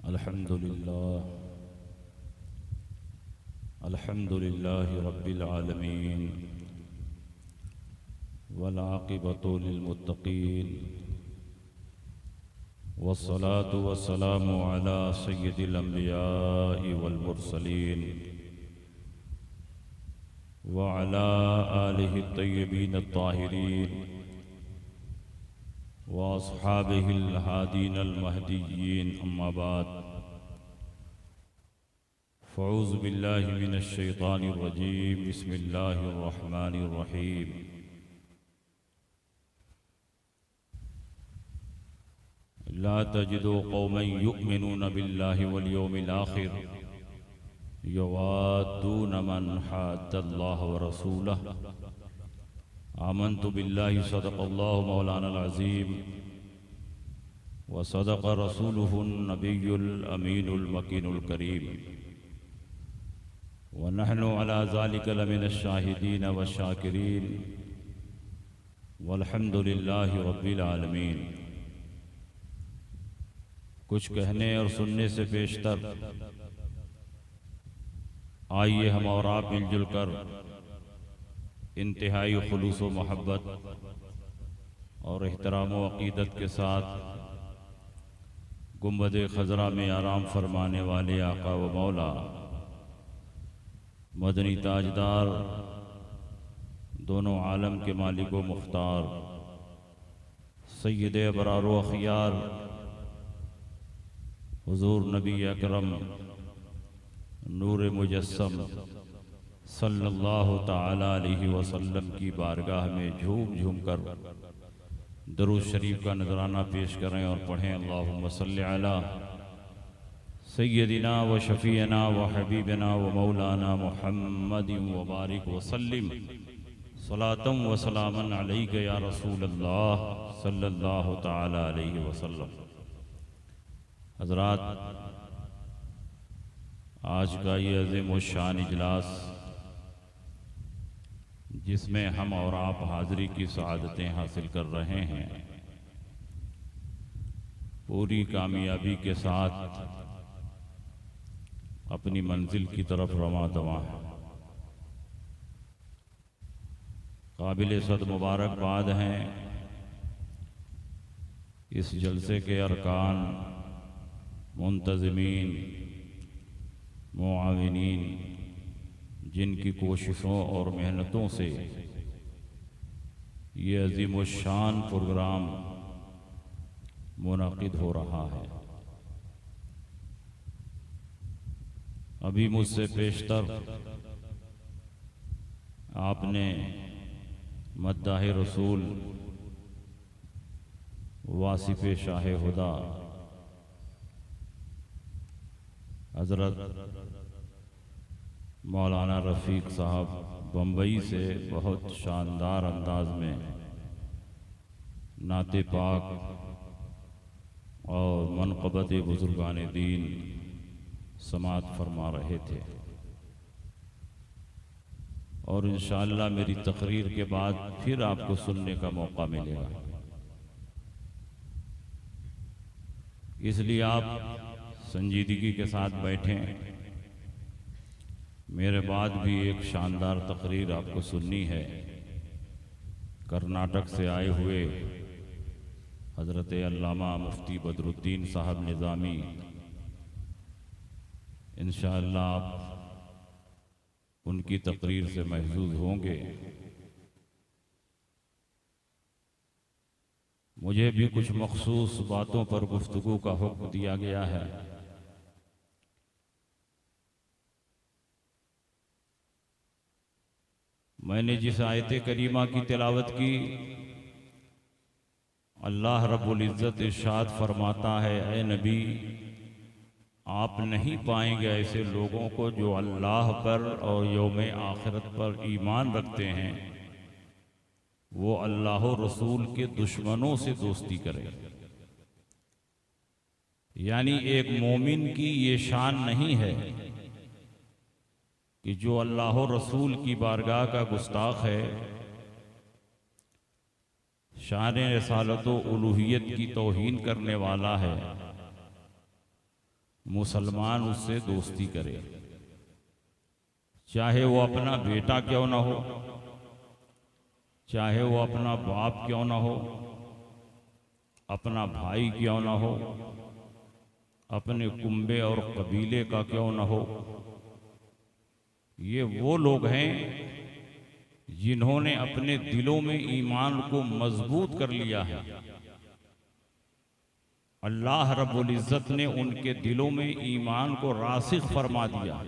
अल्हम्दुलिल्लाह रब्बिल आलमीन वल आक़िबतु लिल मुत्तक़ीन वस्सलातु वस्सलामु अला सय्यिदिल अंबियाइ वल मुरसलीन व अला आलिहि तय्यबीन अत्ताहिरीन व अस्हाबिहिल हादीनल महदिय्यीन अम्मा बाद फ़अऊज़ु बिल्लाहि मिनश शैतानिर रजीम बिस्मिल्लाहिर रहमानिर रहीम ला तजिदु कौमन युमिनून बिल्लाहि वल यौमिल आखिर युवाद्दून मन हाद्दल्लाह व रसूलह आमन्तु बिल्लाहि सदक़ल्लाहु मौलानल अज़ीम व सदक़ रसूलुहुन नबियुल अमीनुल मकीनुल करीम व नहनु अला ज़ालिका लमिनश शाहिदीन व शाकिरीन वल्हम्दुलिल्लाहि रब्बिल आलमीन। कुछ कहने और सुनने से पेशतर आइए हम और आप मिलजुल कर इंतहाई खुलूस व मोहब्बत और एहतराम व अक़ीदत के साथ गुंबद खजरा में आराम फरमाने वाले आका व मौला मदनी ताजदार दोनों आलम के मालिक व मुख्तार सय्यद अबरार व अख़ियार हुज़ूर नबी अकरम नूर मुजस्सम सल्लल्लाहु ताला अलैहि वसल्लम की बारगाह में झूम झूम कर दरूद शरीफ का नजराना पेश करें और पढ़ें अल्लाहुम्मा सल्लि अला सय्यदिना व शफ़ीना व हबीबना व मौलाना मुहम्मदिन व बारिक व सल्लिम सलातम व सलामन अलैका या रसूलल्लाह सल्लल्लाहु ताला अलैहि वसल्लम। हज़रात, आज का ये अज़ीम व शान इजलास जिसमें हम और आप हाज़िरी की सआदतें हासिल कर रहे हैं, पूरी कामयाबी के साथ अपनी मंजिल की तरफ रवां दवां है। काबिल सद मुबारकबाद हैं इस जलसे के अरकान, मुंतज़मीन, मुआविनीन, जिनकी कोशिशों और मेहनतों से ये अज़ीम शान प्रोग्राम मुनक़िद हो रहा है। अभी मुझसे पेशतर आपने मद्दाह रसूल वासिफ़ शाह हुदा हज़रत मौलाना रफ़ीक साहब बम्बई से बहुत शानदार अंदाज में नाते पाक और मनक़बत बुज़ुर्गान दीन समात फरमा रहे थे, और इंशाअल्लाह मेरी तकरीर के बाद फिर आपको सुनने का मौका मिलेगा। इसलिए आप संजीदगी के साथ बैठें। मेरे बाद भी एक शानदार तकरीर आपको सुननी है। कर्नाटक से आए हुए हज़रत अल्लामा मुफ्ती बदरुद्दीन साहब निज़ामी इंशाअल्लाह आप उनकी तकरीर से महजूज होंगे। मुझे भी कुछ मखसूस बातों पर गुफ्तगू का हुक्म दिया गया है। मैंने जिस आयत करीमा की तिलावत की, अल्लाह रब्बुल इज़्ज़त इरशाद फरमाता है, ए नबी, आप नहीं पाएंगे ऐसे लोगों को जो अल्लाह पर और यौम आखिरत पर ईमान रखते हैं, वो अल्लाह और रसूल के दुश्मनों से दोस्ती करें। यानी एक मोमिन की ये शान नहीं है कि जो अल्लाह और रसूल की बारगाह का गुस्ताख है, शान रसालत व उलूहियत की तौहीन करने वाला है, मुसलमान उससे दोस्ती करे, चाहे वो अपना बेटा क्यों ना हो, चाहे वो अपना बाप क्यों ना हो, अपना भाई क्यों ना हो, अपने कुंबे और कबीले का क्यों ना हो। ये वो लोग हैं जिन्होंने अपने दिलों में ईमान को मजबूत कर लिया है। अल्लाह रब्बुल इज़्ज़त ने उनके दिलों में ईमान को रासिख फरमा दिया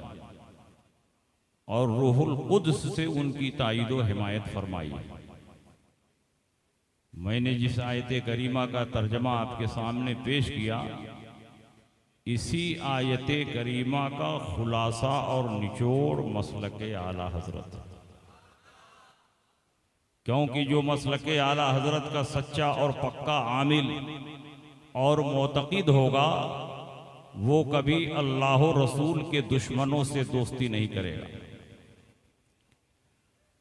और रूहुल कुद्स से उनकी ताईद व हिमायत फरमाई। मैंने जिस आयत करीमा का तर्जमा आपके सामने पेश किया, इसी आयत करीमा का खुलासा और निचोड़ मसलक आला हजरत, क्योंकि जो मसलक आला हजरत का सच्चा और पक्का आमिल और मोतक़िद होगा वो कभी अल्लाह रसूल के दुश्मनों से दोस्ती नहीं करेगा।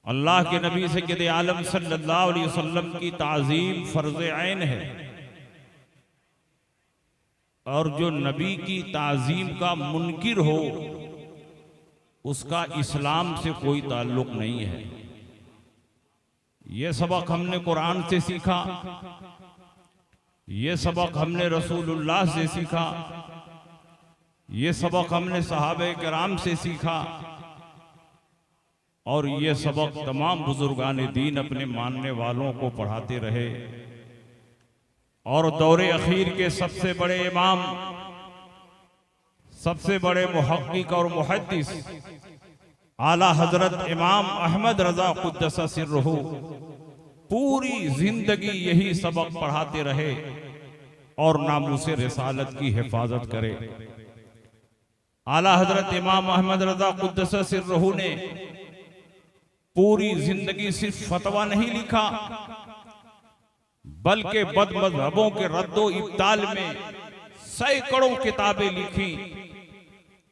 अल्लाह के नबी सय्यद आलम सल्लल्लाहु अलैहि वसल्लम की ताज़ीम फ़र्ज़ ऐन है और जो नबी की ताज़ीम का मुनकिर हो उसका इस्लाम से कोई ताल्लुक़ नहीं है। ये सबक हमने कुरान से सीखा, ये सबक हमने रसूलुल्लाह से सीखा, ये सबक हमने सहाबे किराम से सीखा और ये सबक तमाम बुजुर्गान दीन अपने मानने वालों को पढ़ाते रहे। और दौरे अखीर के सबसे बड़े इमाम, सबसे बड़े मुहक्किक और मुहद्दिस आला हजरत इमाम अहमद रजा कुद्दस सिर्रहू पूरी जिंदगी यही सबक पढ़ाते रहे और नामूस रिसालत की हिफाजत करे। आला हजरत इमाम अहमद रजा कुद्दस सिर्रहू ने पूरी जिंदगी सिर्फ फतवा नहीं लिखा बल्कि बदमज़हबों के रद्दो इब्ताल में सैकड़ों किताबें लिखी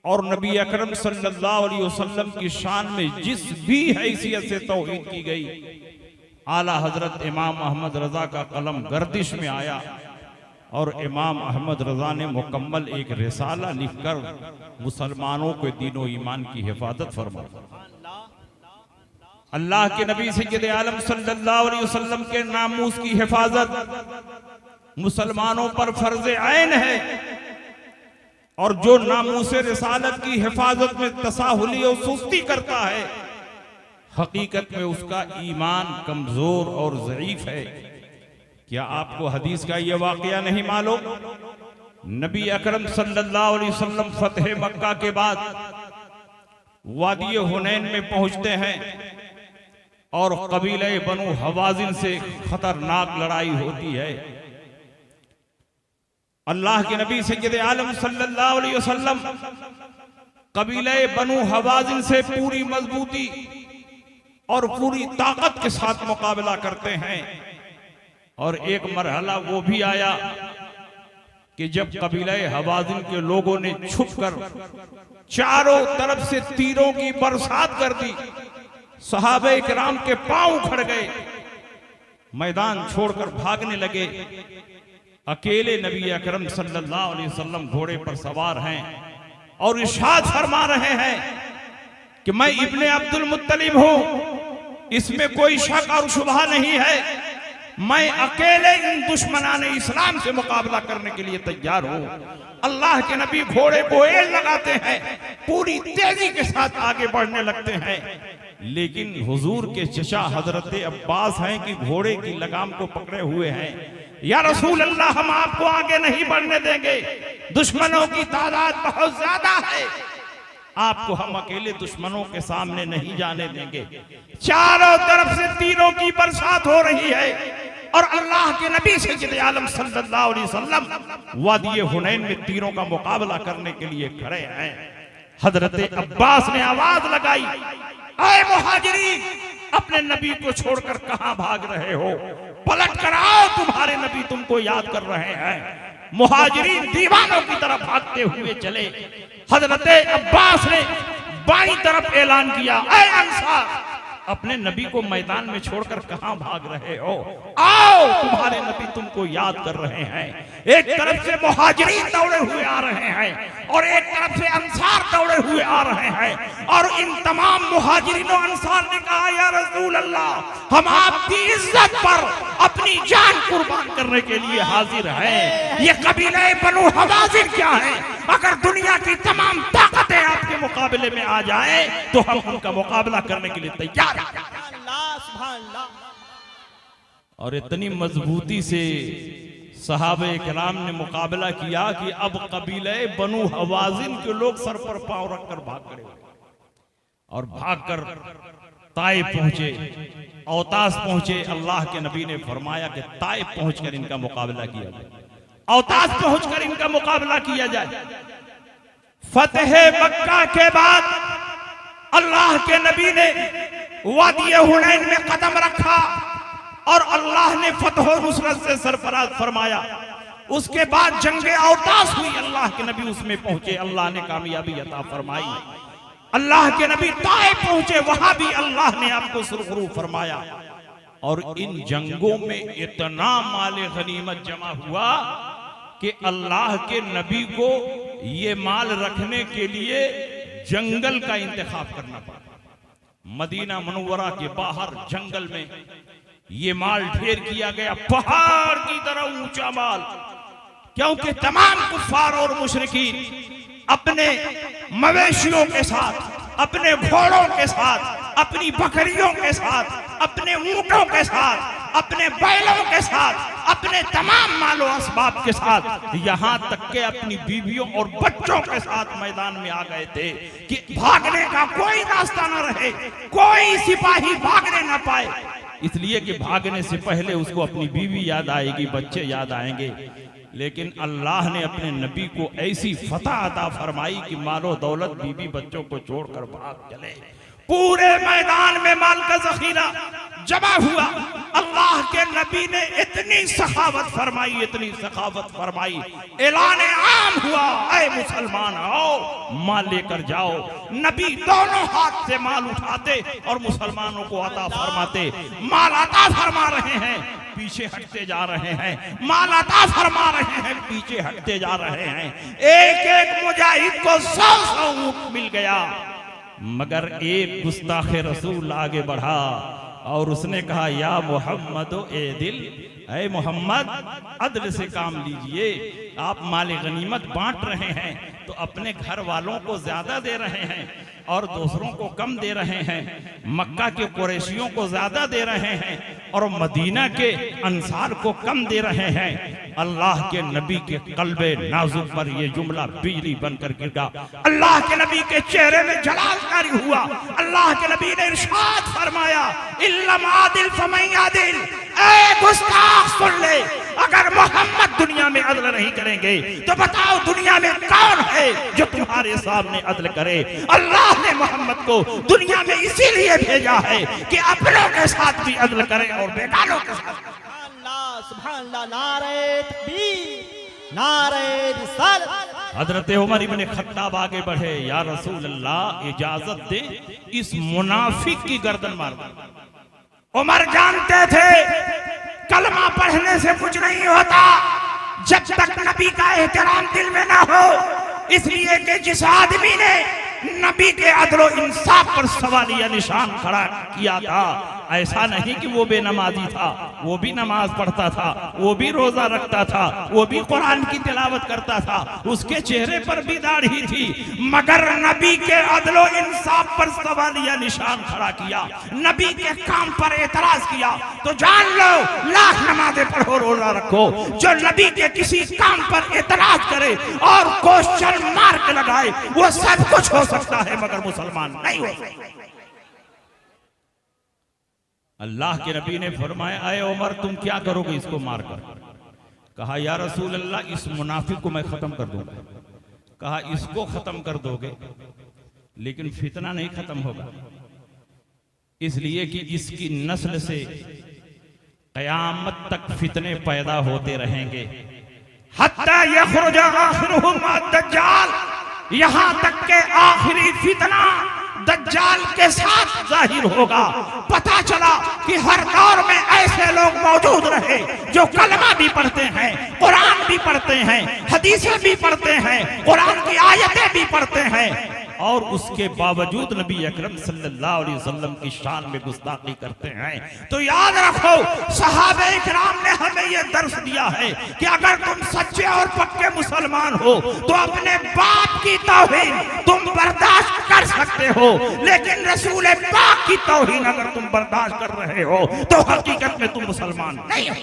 और नबी अकरम सल्लल्लाहु अलैहि वसल्लम की शान में जिस भी हैसियत से तौहीद की गई, आला हजरत इमाम अहमद रजा का कलम गर्दिश में आया और इमाम अहमद रजा ने मुकम्मल एक रिसाला लिखकर मुसलमानों के दीनो ईमान की हिफाजत फरमाई। अल्लाह के नबी सय्यद आलम सल्लल्लाहु अलैहि वसल्लम के नामूस की हिफाजत मुसलमानों पर फर्ज ऐन है और जो नामूस रिसालत की हिफाजत में तसाहुली और सुस्ती करता है, हकीकत में उसका ईमान कमजोर और ज़ईफ है। क्या आपको हदीस का यह वाकया नहीं मालूम? नबी अकरम सल्लल्लाहु अलैहि वसल्लम फतह मक्का के बाद वादी हुनैन में पहुंचते हैं और कबीले बनु हवाजिन से खतरनाक लड़ाई होती है। अल्लाह के नबी सय्यद आलम सल्लल्लाहु अलैहि वसल्लम कबीले बनु हवाजिन से पूरी मजबूती और पूरी ताकत के साथ मुकाबला करते हैं। और एक मरहला वो भी आया कि जब कबीले हवाजिन के लोगों ने छुपकर चारों तरफ से तीरों की बरसात कर दी, सहाबे किराम के पांव उखड़ गए, मैदान छोड़कर भागने लगे। अकेले नबी अकरम सल्लल्लाहु अलैहि वसल्लम घोड़े पर सवार हैं और इरशाद फरमा रहे हैं कि मैं इब्ने अब्दुल मुत्तलिब हूं, इसमें कोई शक और शुबहा नहीं है। मैं अकेले इन दुश्मनाने इस्लाम से मुकाबला करने के लिए तैयार हूं। अल्लाह के नबी घोड़े को एड़ लगाते हैं, पूरी तेजी के साथ आगे बढ़ने लगते हैं, लेकिन हुजूर के चचा हजरत अब्बास हैं कि घोड़े की लगाम को पकड़े हुए हैं। या रसूल अल्लाह, हम आपको आगे नहीं बढ़ने देंगे, दुश्मनों की तादाद बहुत ज्यादा है, आपको हम अकेले दुश्मनों के सामने नहीं जाने देंगे। चारों तरफ से तीरों की बरसात हो रही है और अल्लाह के नबी सय्यद आलम सल्लल्लाहु अलैहि वसल्लम वादी हुनैन में तीरों का मुकाबला करने के लिए खड़े हैं। हजरत अब्बास ने आवाज लगाई, ऐ मुहाजिरीन, अपने नबी को छोड़कर कहां भाग रहे हो? पलट कर आओ, तुम्हारे नबी तुमको याद कर रहे हैं। मुहाजिरीन दीवानों की तरफ भागते हुए चले। हजरत अब्बास ने बाईं तरफ ऐलान किया, ऐ अंसार, अपने नबी को मैदान में छोड़कर कहां भाग रहे हो? आओ, तुम्हारे नबी तुमको याद कर रहे हैं। एक तरफ से मुहाजिरीन दौड़े हुए आ रहे हैं और एक तरफ से अंसार दौड़े हुए आ रहे हैं, और इन तमाम मुहाजिरीन और अंसार ने कहा, या रसूल अल्लाह, हम आपकी इज्जत पर अपनी जान कुर्बान करने के लिए हाजिर हैं। ये कबीले बनु हवाज़िन क्या है? अगर दुनिया की तमाम ताकतें आपके मुकाबले में आ जाए तो हम उनका मुकाबला करने के लिए तैयार हैं। और इतनी मजबूती से सहाबे किराम ने मुकाबला किया कि अब कबीले बनु हवाज़िन के लोग सर पर पांव रखकर भाग खड़े और भागकर ताइफ पहुंचे, औतास पहुंचे। अल्लाह के नबी ने फरमाया कि ताइफ पहुंचकर इनका मुकाबला किया जाए, औतास पहुंचकर इनका मुकाबला किया जाए। फतेह मक्का के बाद अल्लाह के नबी ने वादी हुनैन में कदम रखा और अल्लाह ने फतह और नुसरत से सरफराज फरमाया। उसके बाद जंगे औतास हुई, अल्लाह के नबी उसमें पहुंचे, अल्लाह ने कामयाबी अता फरमाई। अल्लाह के नबी ताइफ पहुंचे, वहां भी अल्लाह ने आपको सुरखरू फरमाया। और इन जंगों में इतना माल गनीमत जमा हुआ कि अल्लाह के नबी को ये माल रखने के लिए जंगल का इंतखाब करना पड़ा। मदीना मुनव्वरा के बाहर जंगल में ये माल ढेर किया गया, पहाड़ की तरह ऊंचा माल, क्योंकि तमाम कुफ्फार और मुशरिकीन अपने मवेशियों के साथ, अपने घोड़ों के साथ, अपनी बकरियों के साथ, अपने ऊंटों के साथ, अपने बैलों के साथ, अपने तमाम मालो असबाब के साथ, यहां तक के अपनी बीवियों और बच्चों के साथ मैदान में आ गए थे कि भागने का कोई रास्ता न रहे, कोई सिपाही भागने न पाए, इसलिए कि भागने से पहले उसको अपनी बीवी याद आएगी, बच्चे याद आएंगे। लेकिन अल्लाह ने अपने नबी को ऐसी फतह अता फरमाई कि मालो दौलत बीवी बच्चों को छोड़कर भाग चले। पूरे मैदान में माल का जखीरा जमा हुआ। अल्लाह के नबी ने इतनी सखावत फरमाई, इतनी सखावत फरमाई, ऐलान आम हुआ, ऐ मुसलमान आओ माल लेकर जाओ। नबी दोनों हाथ से माल उठाते और मुसलमानों को अता फरमाते। माल अता फरमा रहे हैं, पीछे हटते जा रहे हैं, माल अता फरमा रहे हैं, पीछे हटते जा रहे हैं। एक एक मुजाहिद को 100 ऊंट मिल गया, मगर एक गुस्ताख रसूल आगे बढ़ा और उसने कहा, या मोहम्मद ए दिल, ऐ मोहम्मद अदल से काम लीजिए। आप माल गनीमत बांट रहे हैं तो अपने घर वालों को ज्यादा दे रहे हैं और दूसरों को कम दे रहे हैं। मक्का के कुरैशियों को ज्यादा दे रहे हैं और मदीना के अंसार को कम दे रहे हैं। अल्लाह के नबी के कल्बे नाजुक पर यह जुमला बिजली बनकर गिरा। अल्लाह के नबी के चेहरे में जलाल कारी हुआ। अल्लाह के नबी ने इरशाद फरमाया, इल्लम आदिल फमन आदिल, ऐ गुस्ताख सुन ले, अगर मोहम्मद दुनिया में अदल नहीं करेंगे तो बताओ दुनिया में कौन है जो तुम्हारे सामने अदल करे। अल्लाह ने मोहम्मद को दुनिया में इसीलिए भेजा है कि अपनों के साथ भी अदल करे और बेगानों के साथ। हजरत उमर इब्ने खत्ताब आगे बढ़े, या रसूल अल्लाह इजाजत दे इस मुनाफिक की गर्दन मार दो। उमर जानते थे कलमा पढ़ने से कुछ नहीं होता जब तक नबी का एहतराम दिल में ना हो, इसलिए कि जिस आदमी ने नबी के अदलो इंसाफ पर सवालिया निशान खड़ा किया था, ऐसा नहीं कि वो बेनमाजी था, वो भी नमाज पढ़ता था, वो भी रोजा रखता था, वो भी कुरान की तिलावत करता था, उसके चेहरे पर भी दाढ़ी थी, मगर नबी के अदलो इंसाफ पर सवालिया निशान खड़ा किया, नबी के काम पर एतराज किया। तो जान लो, लाख नमाजें पढ़ो, रोजा रखो, जो नबी के किसी काम पर एतराज करे और क्वेश्चन मार्क लगाए, वो सब कुछ हो सकता है मगर मुसलमान नहीं हो सकता। अल्लाह के नबी ने फरमाया, आए उमर तुम क्या करोगे इसको मारकर? कहा, या रसूल अल्लाह इस मुनाफिक को मैं खत्म कर दूंगा। कहा, इसको खत्म कर दोगे लेकिन फितना नहीं खत्म होगा, इसलिए कि इसकी नस्ल से कयामत तक फितने पैदा होते रहेंगे। हत्ता यखरुज आखिरुहुम अद-दज्जाल, यहां तक के आखिरी फितना दज्जाल के साथ जाहिर होगा। पता चला कि हर दौर में ऐसे लोग मौजूद रहे जो कलमा भी पढ़ते हैं, कुरान भी पढ़ते हैं, हदीसें भी पढ़ते हैं, कुरान की आयतें भी पढ़ते हैं, और उसके बावजूद नबी अकरम सल्लल्लाहु अलैहि वसल्लम की शान में गुस्ताखी करते हैं। तो याद रखो, सहाबे इकराम ने हमें यह दर्स दिया है कि अगर तुम सच्चे और पक्के मुसलमान हो तो अपने बाप की तौहीन तुम बर्दाश्त कर सकते हो, लेकिन रसूल पाक की तौहीन अगर तुम बर्दाश्त कर रहे हो तो हकीकत में तुम मुसलमान नहीं हो।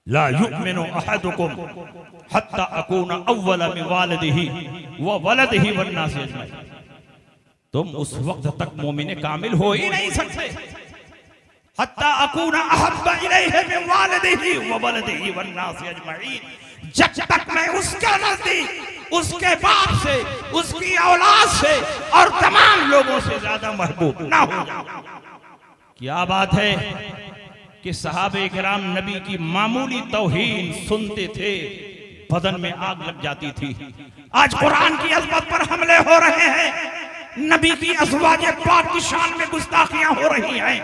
ला युमिनु अहदुकुम हत्ता अकूना अव्वला मिन वालिदिही व वलदिही वन्नासि अजमईन। तुम उस वक्त तक मोमिन कामिल हो ही नहीं सकते हत्ता अकूना अहब्बा इलैहि मिन वालिदिही व वलदिही वन्नासि अजमईन, जब तक मैं उसके नजदीक उसके बाप से, उसकी औलाद से और तमाम लोगों से ज्यादा महबूब ना हो जाऊं। क्या बात है कि सहाबे किराम नबी की मामूली तौहीन सुनते थे, बदन में आग लग जाती थी। आज कुरान की अजमत पर हमले हो रहे हैं, नबी की अज़वाजे पाक की शान में गुस्ताखियां हो रही हैं,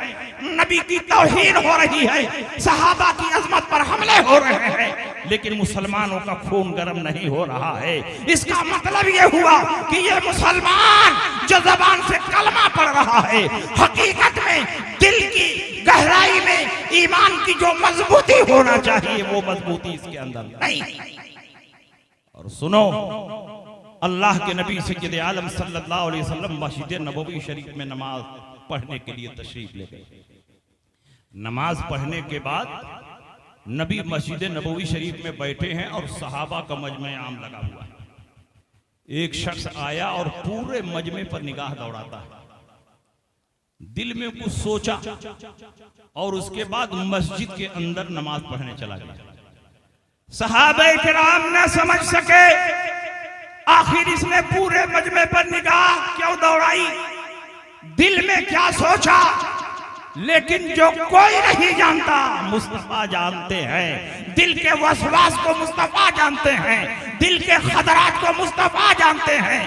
नबी की तौहीन हो रही है, सहाबा की अजमत पर हमले हो रहे हैं, लेकिन मुसलमानों का खून गर्म नहीं हो रहा है। इसका मतलब यह हुआ कि ये मुसलमान जो जबान से कलमा पढ़ रहा है, हकीकत में दिल की गहराई में ईमान की जो मजबूती होना चाहिए वो मजबूती इसके अंदर नहीं। और सुनो, अल्लाह के नबी सय्यद आलम सल्लल्लाहु अलैहि वसल्लम मस्जिद नबवी शरीफ में नमाज पढ़ने के लिए तशरीफ ले गए। नमाज पढ़ने के बाद नबी मस्जिद नबवी शरीफ में बैठे हैं और सहाबा का मजमे आम लगा हुआ है। एक शख्स आया और पूरे मजमे पर निगाह दौड़ाता है, दिल में कुछ सोचा और उसके बाद मस्जिद के अंदर नमाज पढ़ने चला गया। सहाबे किराम न समझ सके आखिर इसने पूरे मजमे पर निगाह क्यों दौड़ाई, दिल में क्या सोचा, लेकिन जो कोई नहीं जानता मुस्तफा जानते हैं। दिल के वसवास को मुस्तफा जानते हैं, दिल के खतरात को मुस्तफा जानते हैं,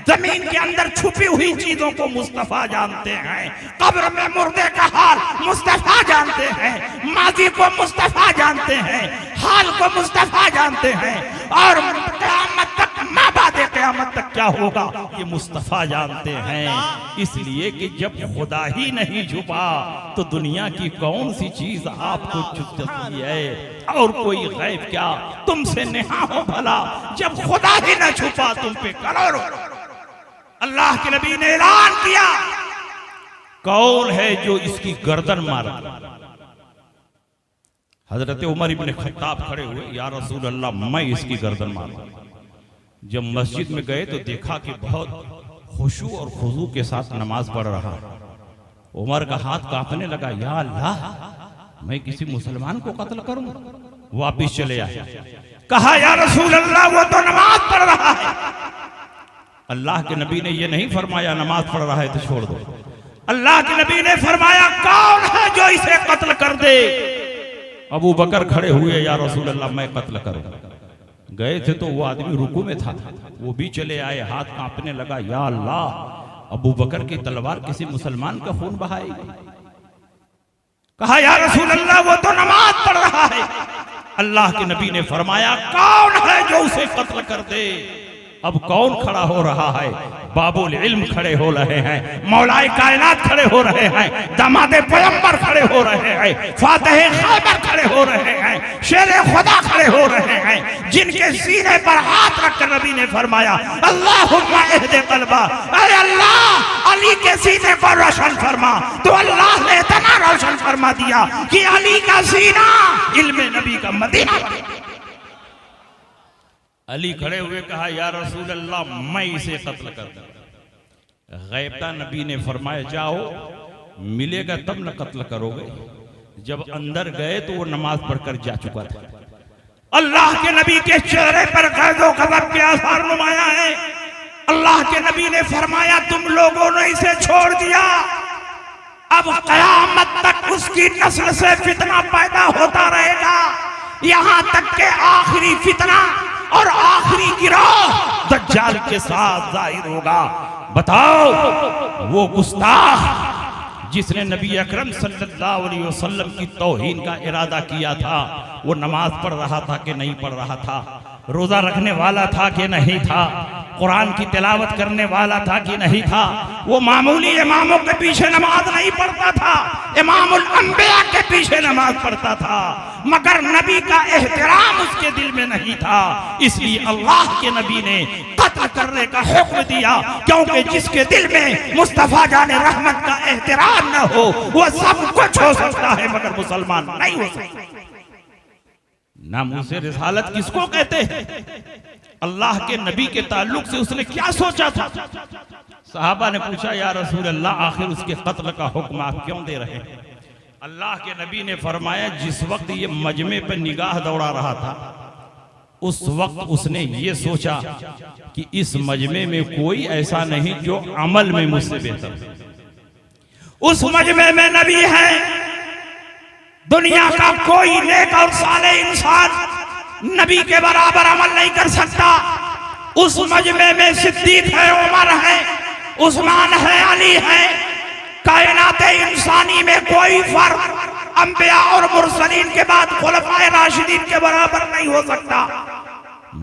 जमीन के अंदर छुपी हुई चीजों को मुस्तफा जानते हैं, कब्र में मुर्दे का हाल मुस्तफा जानते हैं, माजी को मुस्तफा जानते हैं, हाल को मुस्तफा जानते हैं, और क़यामत तक माबादे क़यामत तक क्या होगा ये मुस्तफा जानते हैं। इसलिए कि जब खुदा ही नहीं छुपा तो दुनिया की कौन सी चीज आपको छुप सकती है, और कोई गैब क्या तुमसे नेहा हो भला, जब खुदा ही न छुपा तुम पे करोड़ों। अल्लाह के नबी ने ऐलान किया, कौन है जो इसकी गर्दन मारा। हजरत उमर इब्न खत्ताब खड़े हुए, या रसूल अल्लाह मैं इसकी गर्दन मारूं। जब मस्जिद में गए तो देखा कि बहुत खुशू और खुजू के साथ नमाज पढ़ रहा। उमर का हाथ कांपने लगा, या अल्लाह मैं किसी मुसलमान को कत्ल करूं। वापिस चले आए, कहा या रसूल अल्लाह वो तो नमाज पढ़ रहा है। अल्लाह के नबी ने ये नहीं फरमाया नमाज पढ़ रहा है तो छोड़ दो, अल्लाह के नबी ने फरमाया कौन है जो इसे कत्ल कर दे। अबू बकर खड़े हुए, या रसूल अल्लाह मैं कत्ल करूं। गए थे तो वो आदमी रुकू में था, वो भी चले आए, हाथ कांपने लगा, या अल्लाह अबू बकर की तलवार किसी मुसलमान का खून बहाएगी। कहा या रसूल अल्लाह वो तो नमाज पढ़ रहा है। अल्लाह के नबी ने फरमाया कौन है जो उसे कत्ल कर दे। अब कौन खड़ा हो रहा है, बाबुल इल्म खड़े हो रहे हैं, मौलाए कायनात खड़े हो रहे हैं, दामादे पैगंबर खड़े हो रहे हैं, फातिहे खैबर खड़े हो रहे हैं, शेरे खुदा खड़े हो रहे हैं, जिनके सीने पर हाथ रखकर नबी ने फरमाया अल्लाहुम्मा इहदि क़ल्बा, अरे अल्लाह अली के सीने पर रोशन फरमा। तो अल्लाह ने इतना रोशन फरमा दिया कि अली का सीना इल्म नबी का मदीना। अली खड़े हुए, कहा या रसूल अल्लाह मैं इसे कत्ल कर दूं। गैबता नबी ने फरमाया जाओ मिलेगा तब न कत्ल करोगे। जब अंदर गए तो वो नमाज पढ़कर जा चुका था। अल्लाह के नबी के चेहरे पर गैज़ो गज़ब के आसार नुमाया है। अल्लाह के नबी ने फरमाया तुम लोगों ने इसे छोड़ दिया, अब क़यामत तक उसकी नस्ल से फितना पैदा होता रहेगा, यहां तक के आखिरी फितना और आखिरी गिरोह दज्जाल के साथ जाहिर होगा। बताओ वो गुस्ताख जिसने नबी अकरम सल्लल्लाहु अलैहि वसल्लम की तौहीन का इरादा किया था, वो नमाज पढ़ रहा था कि नहीं पढ़ रहा था, रोजा रखने वाला था कि नहीं था, कुरान की तिलावत करने वाला था कि नहीं था, वो मामूली इमामों के पीछे नमाज नहीं पढ़ता था, इमामुल अंबिया के पीछे नमाज पढ़ता था, मगर नबी का एहतराम उसके दिल में नहीं था। इसलिए अल्लाह के नबी ने कत्ल करने का हुक्म दिया, क्योंकि जिसके दिल में मुस्तफा जाने रहमत का एहतराम न हो वो सब कुछ हो सकता है मगर मुसलमान नहीं हो सकता। नामूसे रिसालत किसको कहते हैं? अल्लाह के नबी के ताल्लुक से उसने क्या सोचा था? सहाबा ने पूछा, या रसूल अल्लाह, आखिर उसके कत्ल का हुक्म आप क्यों दे रहे हैं? अल्लाह के नबी ने फरमाया, जिस वक्त ये मजमे पर निगाह दौड़ा रहा था उस वक्त उसने ये सोचा कि इस मजमे में कोई ऐसा नहीं जो अमल में मुझसे बेहतर। उस मजमे में नबी है, दुनिया का कोई नेक और साले इंसान नबी के बराबर अमल नहीं कर सकता। उस मजमे में सिद्दीक है, उमर है, उस्मान है, अली है। कायनात इंसानी में कोई फर्क अंबिया और मुरसलीन के बाद खुलफाए राशिदीन के बराबर नहीं हो सकता।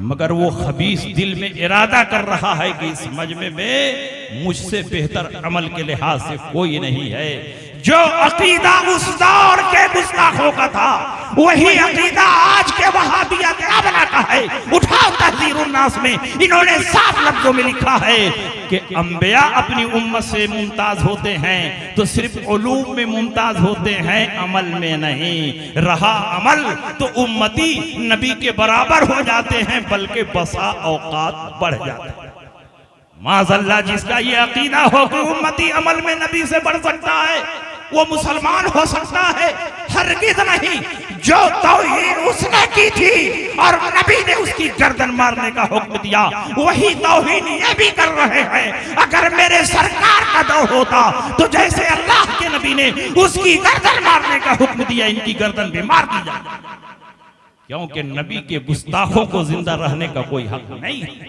मगर वो खबीस दिल में इरादा कर रहा है कि इस मजमे में मुझसे बेहतर अमल के लिहाज से कोई नहीं है। जो अकीदा उस दौर के गुस्ताखों का था वही अकीदा आज के वहाबिया देवना का है। उठाओ तहज़ीरुन नास में इन्होंने साफ लफ्जों में लिखा है कि अंबिया अपनी उम्मत से मुमताज होते हैं तो सिर्फ उलूम में मुमताज होते हैं, अमल में नहीं। रहा अमल तो उम्मती नबी के बराबर हो जाते हैं, बल्कि बसा औकात बढ़ जाते हैं। माज़अल्लाह, जिसका ये अकीदा हो कि उम्मती अमल में नबी से बढ़ सकता है वो मुसलमान हो सकता है, हरगिज़ नहीं। जो तौहीद उसने की थी और नबी ने उसकी गर्दन मारने का हुक्म दिया, वही तौहीद ये भी कर रहे हैं। अगर मेरे सरकार का दौर होता तो जैसे अल्लाह के नबी ने उसकी गर्दन मारने का हुक्म दिया, इनकी गर्दन भी मार दी जाए, क्योंकि नबी के गुस्ताखों को जिंदा रहने का कोई हक नहीं है।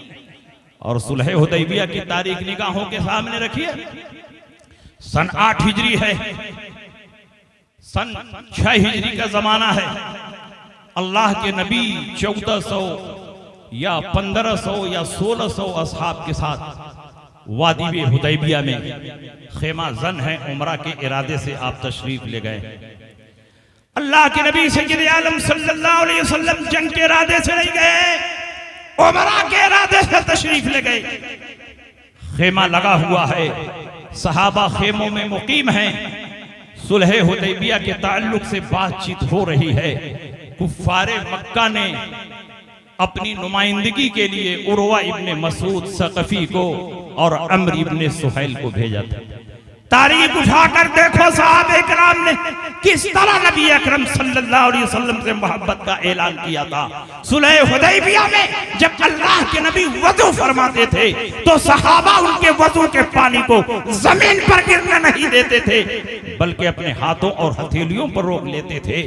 और सुलह हुदैबिया की तारीख निगाहों के सामने रखिए। सन 8 हिजरी है, सन 6 हिजरी का जमाना है। अल्लाह के नबी 1400 या 1500 या 1600 असहाब के साथ वादी हुदैबिया में खेमा जन है, उमरा के इरादे से आप तशरीफ ले गए। अल्लाह के नबी सय्यद आलम सल्लल्लाहु अलैहि वसल्लम जंग के इरादे से नहीं गए, उमरा के इरादे से तशरीफ ले गए। खेमा लगा हुआ है, सहाबा खेमों में मुकीम हैं। सुलह हुदैबिया के ताल्लुक से बातचीत हो रही है। कुफ्फारे मक्का ने अपनी नुमाइंदगी के लिए उरवा इब्ने मसूद सकफी को और अम्र इब्ने सुहैल को भेजा था। तारीख उठाकर देखो सहाबे किराम ने किस तरह नबी अकरम सल्लल्लाहु अलैहि वसल्लम से मोहब्बत का ऐलान किया था। सुलह हुदैबिया में जब अल्लाह के नबी वज़ू फरमाते थे तो सहाबा उनके वज़ू के पानी को जमीन पर गिरने नहीं देते थे, बल्कि अपने हाथों और हथेलियों पर रोक लेते थे।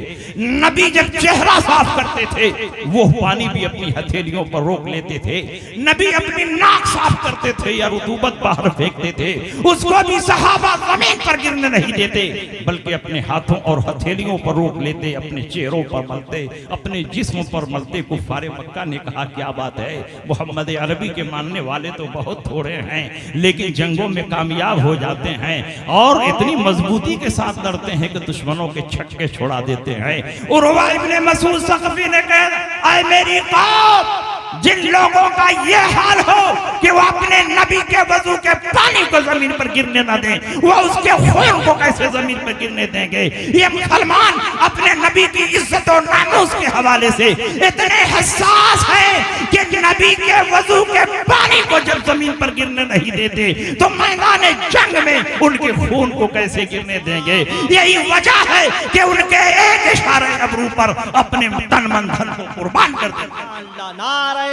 नबी जब चेहरा साफ करते थे वो पानी भी अपनी हथेलियों पर रोक लेते थे। नबी अपनी नाक साफ करते थे या रुतूबत बाहर फेंकते थे, उसको भी सहाबा जमीन पर गिरने नहीं देते, बल्कि अपने हाथों और हथेलियों पर रोक लेते, अपने चेहरों पर मलते, अपने जिस्म पर मलते। कुफ्फारे मक्का ने कहा, क्या बात है, मोहम्मद अरबी के मानने वाले तो बहुत थोड़े हैं, लेकिन जंगों में कामयाब हो जाते हैं और इतनी मजबूती के साथ लड़ते हैं कि दुश्मनों के छक्के छोड़ा देते हैं। उरवा इब्ने मसूद सकफी ने कहा, ऐ मेरी कौम, जिन लोगों का ये हाल हो कि वो अपने नबी के वजू के पानी को जमीन पर गिरने ना दें, वो उसके खून को कैसे जमीन पर गिरने देंगे? ये मुसलमान अपने नबी की इज्जत और नामूस के हवाले से इतने हसास हैं कि नबी के वजू के पानी को जब जमीन पर गिरने नहीं देते तो मैदान जंग में उनके खून को कैसे गिरने देंगे? यही वजह है कि उनके एक इशारे अबरू पर अपने तन मन धन को कुर्बान कर देते।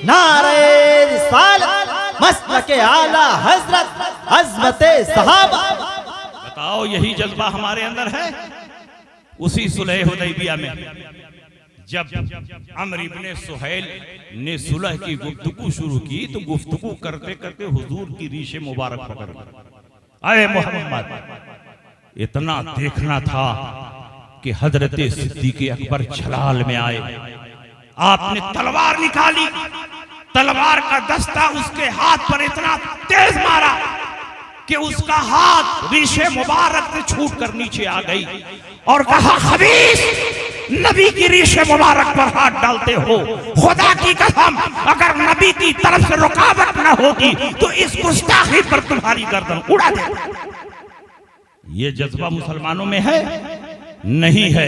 नारे रिसालत, मसलके आला हजरत, अज़मते सहाबा। बताओ, यही जज्बा हमारे अंदर है। उसी सुलह हुदैबिया में जब अम्र इब्ने सुहैल ने सुलह की गुफ्तगू शुरू की तो गुफ्तगू करते करते हुजूर की रीशे मुबारक पकड़ ली। अरे मोहम्मद, इतना देखना था कि हजरत सिद्दीक़ अकबर जलाल में आए। आपने तलवार निकाली, तलवार का दस्ता उसके हाथ पर इतना तेज मारा कि उसका हाथ रीशे मुबारक से छूट कर नीचे आ गई और कहा, खबीस, नबी की रीशे मुबारक पर हाथ डालते हो। खुदा की कसम, अगर नबी की तरफ से रुकावट न होती तो इस गुस्ताखी पर तुम्हारी गर्दन उड़ा दे। ये जज्बा मुसलमानों में है? नहीं है,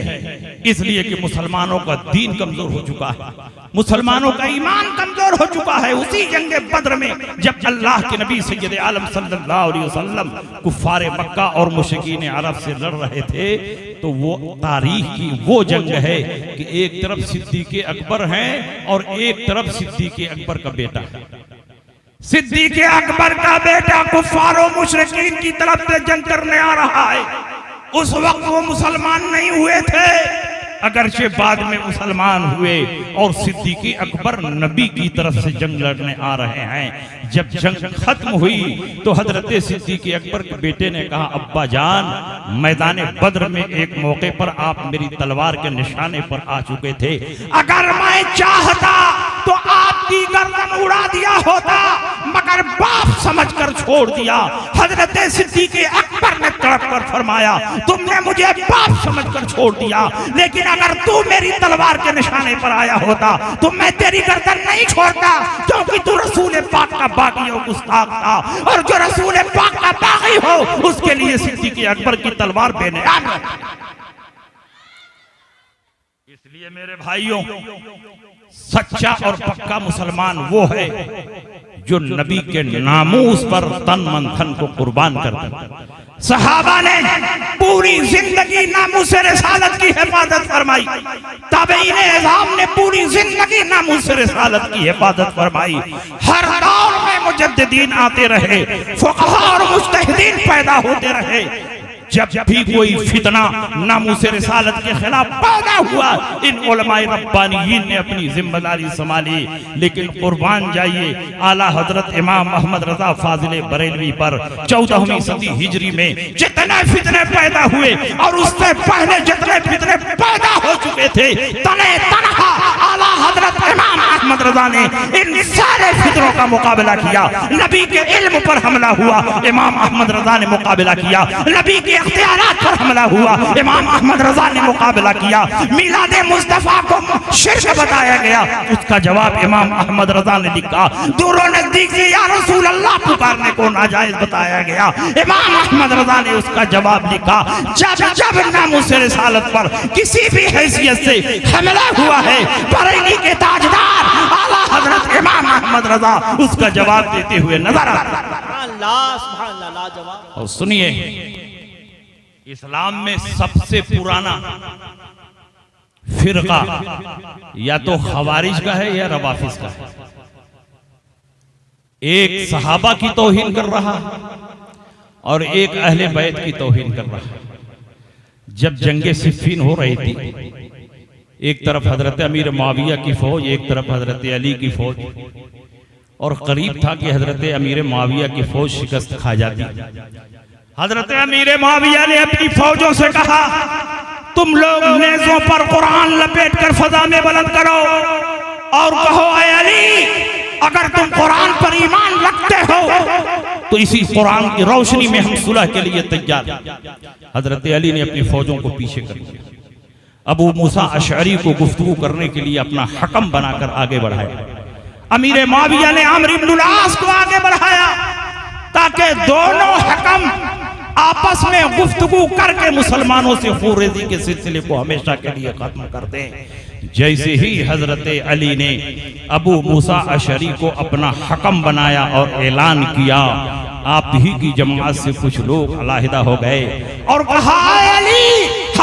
इसलिए कि मुसलमानों का दीन कमजोर हो चुका है, मुसलमानों का ईमान कमजोर हो चुका है। उसी जंगे बद्र में जब अल्लाह के नबी सैयद आलम सल्लल्लाहु अलैहि वसल्लम कुफ्फारे मक्का और मुशरिकीन अरब से लड़ रहे थे, तो वो तारीख की वो जंग है कि एक तरफ सिद्दीक़ अकबर हैं और एक तरफ सिद्दीक़ अकबर का बेटा है। सिद्दीक़ अकबर का बेटा कुफ्फार और मुशरिकीन की तरफ से जंग करने आ रहा है। उस वक्त वो मुसलमान नहीं हुए थे, अगरचे बाद में मुसलमान हुए और सिद्दीक़ अकबर नबी की तरफ से जंग लड़ने आ रहे हैं। जब जंग खत्म हुई तो हजरत सिद्दीक़ अकबर के बेटे ने कहा, अब्बा जान, मैदान बद्र में एक मौके पर आप मेरी तलवार के निशाने पर आ चुके थे, अगर मैं चाहता तो आपकी गर्दन उड़ा दिया होता, मगर बाप समझकर छोड़ दिया। हजरत सिद्दीक़ अकबर ने तड़प कर फरमाया, तुमने मुझे बाप समझकर छोड़ दिया, लेकिन अगर तू मेरी तलवार के निशाने पर आया होता तो मैं तेरी गर्दन नहीं छोड़ता, क्योंकि तू रसूल पाक का बागी और गुस्ताख था, और जो रसूल पाक का बागी हो उसके लिए सिद्दीक़ अकबर की तलवार बेनयाब है। इसलिए मेरे भाइयों, सच्चा और पक्का मुसलमान वो है जो नबी के नामूस पर तन मन धन को कुर्बान करता। सहाबा ने पूरी जिंदगी नामूस रिसालत की हिफाजत फरमाई, ताबईन इज़ाम ने पूरी जिंदगी नामूस रिसालत की हिफाजत फरमाई। हर दौर में मुजद्दिदीन आते रहे, फुक़हा और मुज्तहिदीन पैदा होते रहे। जब भी कोई फितना नामूस रिसालत के खिलाफ पैदा हुआ, इन उलमाए रब्बानियीन ने अपनी जिम्मेदारी संभाली। लेकिन कुर्बान जाइए आला हजरत इमाम अहमद रजा फाजिले बरेलवी पर 14वीं सदी हिजरी में जितने फितने पैदा हुए और उससे पहले जितने फितने पैदा हो चुके थे, तने तनहा आला हजरत इमाम अहमद रजा ने इन सारे फितनों का मुकाबला किया। नबी के इल्म पर हमला हुआ, इमाम अहमद रजा ने मुकाबला किया। नबी के इख्तियारात पर हमला हुआ, इमाम अहमद रजा ने मुकाबला किया। मिलादे मुस्तफा को शिर्क बताया गया, उसका जवाब इमाम अहमद रजा ने लिखा। दूरों नजदीक से या रसूल अल्लाह पुकारने को नाजायज बताया गया, इमाम अहमद रजा ने उसका जवाब लिखा। जब जब नामूस रिसालत पर किसी भी हैसियत से हमला हुआ है, बरेली के ताजदार आला हजरत इमाम अहमद रजा उसका जवाब देते हुए नजर आता है। और सुनिए, इस्लाम में सबसे पुराना फिरका या तो खवारिज का है या रवाफिज का है। एक सहाबा की तौहीन कर रहा और एक अहले बैत की तौहीन कर रहा। जब जंगे सिफ़ीन हो रही थी, एक तरफ हजरत अमीर मुआविया की फौज, एक तरफ हजरत अली की फौज, और करीब था कि हजरत अमीर मुआविया की फौज शिकस्त खा जाती। हजरत अमीर मुआविया ने अपनी फौजों से कहा, तुम लोग नेज़ों पर कुरान लपेट कर फजा में बुलंद करो और कहो, ऐ अली, अगर तुम कुरान पर ईमान रखते हो तो इसी कुरान की रोशनी में हम सुलह के लिए तैयार। हजरत अली ने अपनी फौजों को पीछे कर दिया। अबू मूसा अशअरी को गुफ्तगू करने के लिए अपना हकम बनाकर आगे बढ़ाया। अमीर मुआविया ने अम्र इब्नुल आस को आगे बढ़ाया ताकि दोनों हकम आपस में गुफ्तगू करके मुसलमानों से खूरेजी के सिलसिले को हमेशा के लिए खत्म कर दें। जैसे ही हजरत अली ने अबू मूसा अशअरी को अपना हकम बनाया और ऐलान किया, आप ही की जमात से कुछ लोग अलहदा हो गए और कहा, अली,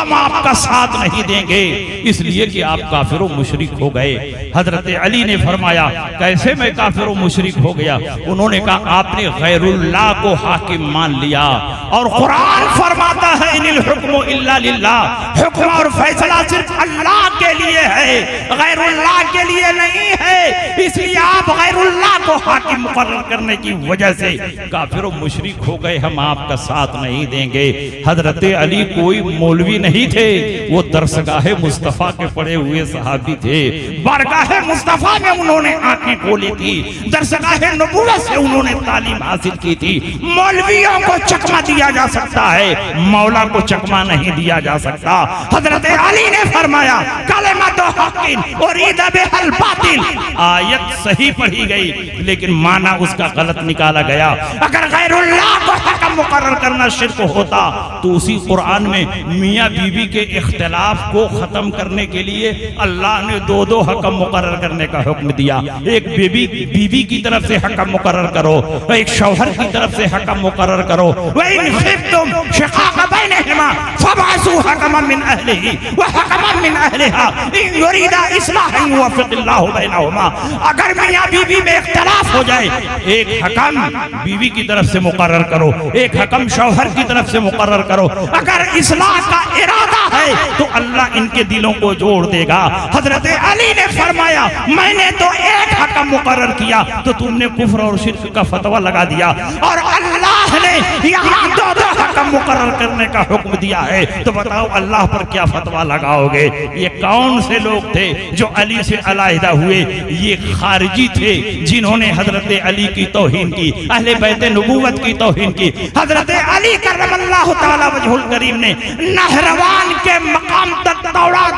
हम आपका साथ नहीं देंगे, इसलिए कि आप काफिर और मुशरिक हो गए। हजरत अली ने फरमाया, कैसे मैं काफिर और मुशरिक हो गया? उन्होंने कहा, आपने गैरुल्लाह को हाकिम मान लिया, और कुरान फरमाता है इनिल हुक्मु इल्ला लिल्लाह, हुक्म और फैसला सिर्फ अल्लाह के लिए है, गैरुल्लाह के लिए नहीं है। इसलिए आप गैरुल्लाह को हाकिम मुकर्रर करने की वजह से काफिर और मुशरिक हो गए, हम आपका साथ नहीं देंगे। हजरत अली कोई मौलवी नहीं थे, वो दरसगाह मुस्तफा के पढ़े हुए सहाबी थे। बारगाह मुस्तफा में उन्होंने आंखें खोली थी, दरसगाह नबूवत से उन्होंने तालीम हासिल की थी। मौलवियों को चकमा दिया जा सकता है, मौला को चकमा नहीं दिया जा सकता। हजरत अली ने फरमाया, कलिमतु हक़्क़िन उरीदा बिहल बातिल, आयत सही पढ़ी गई लेकिन माना उसका गलत निकाला गया। अगर गैरुल्लाह को हकम मुकर्रर करना शिर्क होता तो उसी कुरान में मियाँ बीवी के इख्तिलाफ को खत्म करने के लिए अल्लाह ने दो हकम मुकर्रर करने का हुक्म दिया। एक बीवी की तरफ से हकम मुकर्रर करो, एक शौहर की तरफ से हकम मुकर्रर करो। व इन खिफ्तुम शिकाक बैनहुमा फबअसू हकमन मिन अहलिही व हकमन मिन अहलिहा इन युरीदा इस्लाहन युवफ़्फ़िक़िल्लाहु बैनहुमा। अगर मियाँ बीवी में इख्तिलाफ हो जाए, एक हकम बीवी की तरफ से मुकर्रर करो, एक हकम शौहर की तरफ से मुकर्रर करो। अगर इस्लाह का इरादा है तो अल्लाह इनके दिलों को जोड़ देगा। हजरत अली ने फरमाया, मैंने तो एक हकम मुकर्रर किया तो तुमने कुफ्र और शिर्क का फतवा लगा दिया, और अल्लाह ने यहाँ दो हकम मुकर्रर करने का हुक्म दिया है, तो बताओ अल्लाह पर क्या फतवा लगाओगे? ये कौन से लोग थे जो अली से अलहदा हुए? ये खारिजी थे जिन्होंने हजरत अली की तौहीन की, अहले बैत नबूवत की तौहीन की। हजरत अली करमल्लाहु तआला वजहुल करीम ने नहरवान के मकाम तक दौड़ा